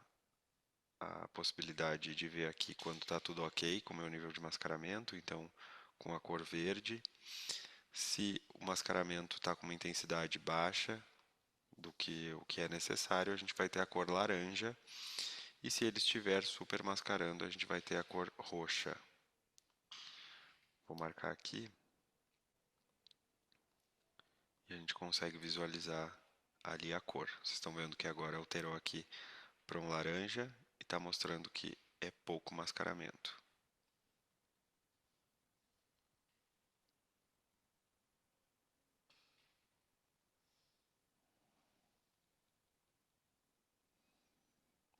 possibilidade de ver aqui quando está tudo ok, como é o nível de mascaramento, então com a cor verde. Se o mascaramento está com uma intensidade baixa do que o que é necessário, a gente vai ter a cor laranja. E se ele estiver super mascarando, a gente vai ter a cor roxa. Vou marcar aqui. E a gente consegue visualizar ali a cor. Vocês estão vendo que agora alterou aqui para um laranja e está mostrando que é pouco mascaramento.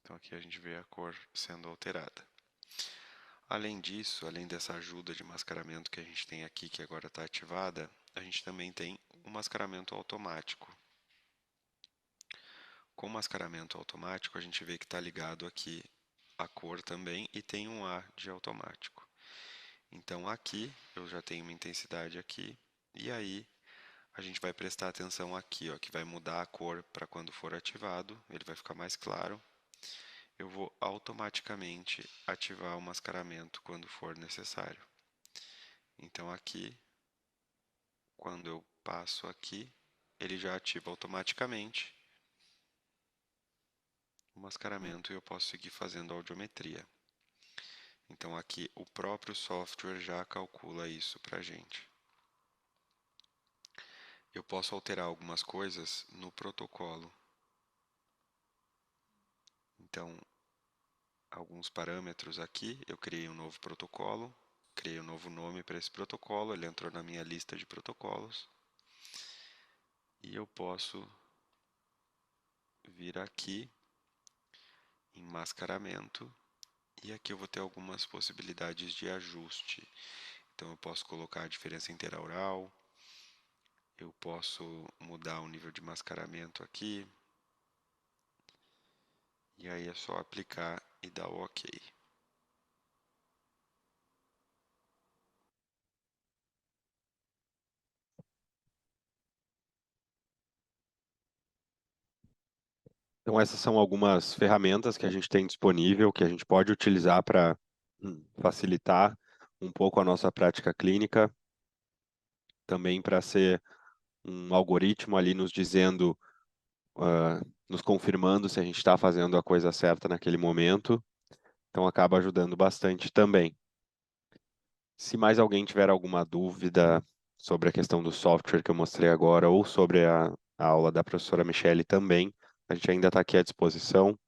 Então aqui a gente vê a cor sendo alterada. Além disso, além dessa ajuda de mascaramento que a gente tem aqui, que agora está ativada, a gente também tem o mascaramento automático. Com o mascaramento automático, a gente vê que está ligado aqui a cor também e tem um A de automático. Então aqui eu já tenho uma intensidade aqui e aí a gente vai prestar atenção aqui, ó, que vai mudar a cor para quando for ativado, ele vai ficar mais claro. Eu vou automaticamente ativar o mascaramento quando for necessário. Então aqui, quando eu passo aqui, ele já ativa automaticamente o mascaramento e eu posso seguir fazendo a audiometria. Então aqui o próprio software já calcula isso para a gente. Eu posso alterar algumas coisas no protocolo. Então, alguns parâmetros aqui, eu criei um novo protocolo, criei um novo nome para esse protocolo, ele entrou na minha lista de protocolos. E eu posso vir aqui em mascaramento e aqui eu vou ter algumas possibilidades de ajuste. Então eu posso colocar a diferença interaural, eu posso mudar o nível de mascaramento aqui, e aí é só aplicar e dar o OK. Então essas são algumas ferramentas que a gente tem disponível, que a gente pode utilizar para facilitar um pouco a nossa prática clínica, também para ser um algoritmo ali nos dizendo, nos confirmando se a gente está fazendo a coisa certa naquele momento. Então acaba ajudando bastante também. Se mais alguém tiver alguma dúvida sobre a questão do software que eu mostrei agora ou sobre a aula da professora Michele também, a gente ainda está aqui à disposição,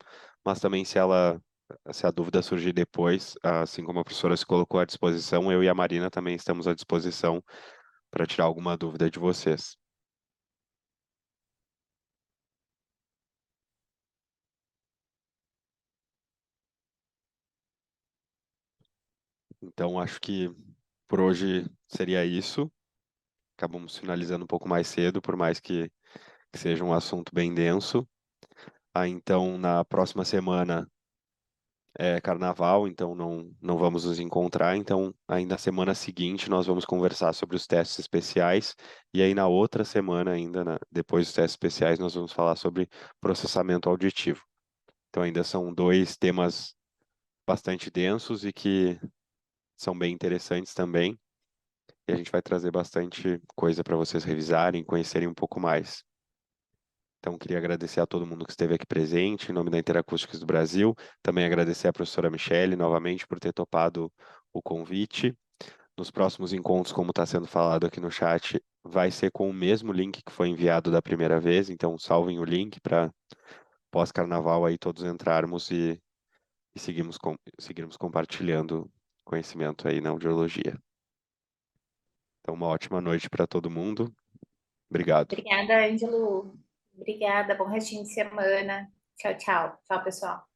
mas também se a dúvida surgir depois, assim como a professora se colocou à disposição, eu e a Marina também estamos à disposição para tirar alguma dúvida de vocês. Então, acho que por hoje seria isso. Acabamos finalizando um pouco mais cedo, por mais que seja um assunto bem denso. Então, na próxima semana, é carnaval, então não vamos nos encontrar. Então, aí na semana seguinte, nós vamos conversar sobre os testes especiais. E aí, na outra semana, ainda, depois dos testes especiais, nós vamos falar sobre processamento auditivo. Então, ainda são dois temas bastante densos e que são bem interessantes também. E a gente vai trazer bastante coisa para vocês revisarem, conhecerem um pouco mais. Então, queria agradecer a todo mundo que esteve aqui presente, em nome da Interacústicas do Brasil. Também agradecer à professora Michele, novamente, por ter topado o convite. Nos próximos encontros, como está sendo falado aqui no chat, vai ser com o mesmo link que foi enviado da primeira vez. Então, salvem o link para pós-carnaval aí todos entrarmos e seguirmos compartilhando conhecimento aí na audiologia. Então, uma ótima noite para todo mundo. Obrigado. Obrigada, Ângelo. Obrigada, bom restinho de semana. Tchau, tchau. Tchau, pessoal.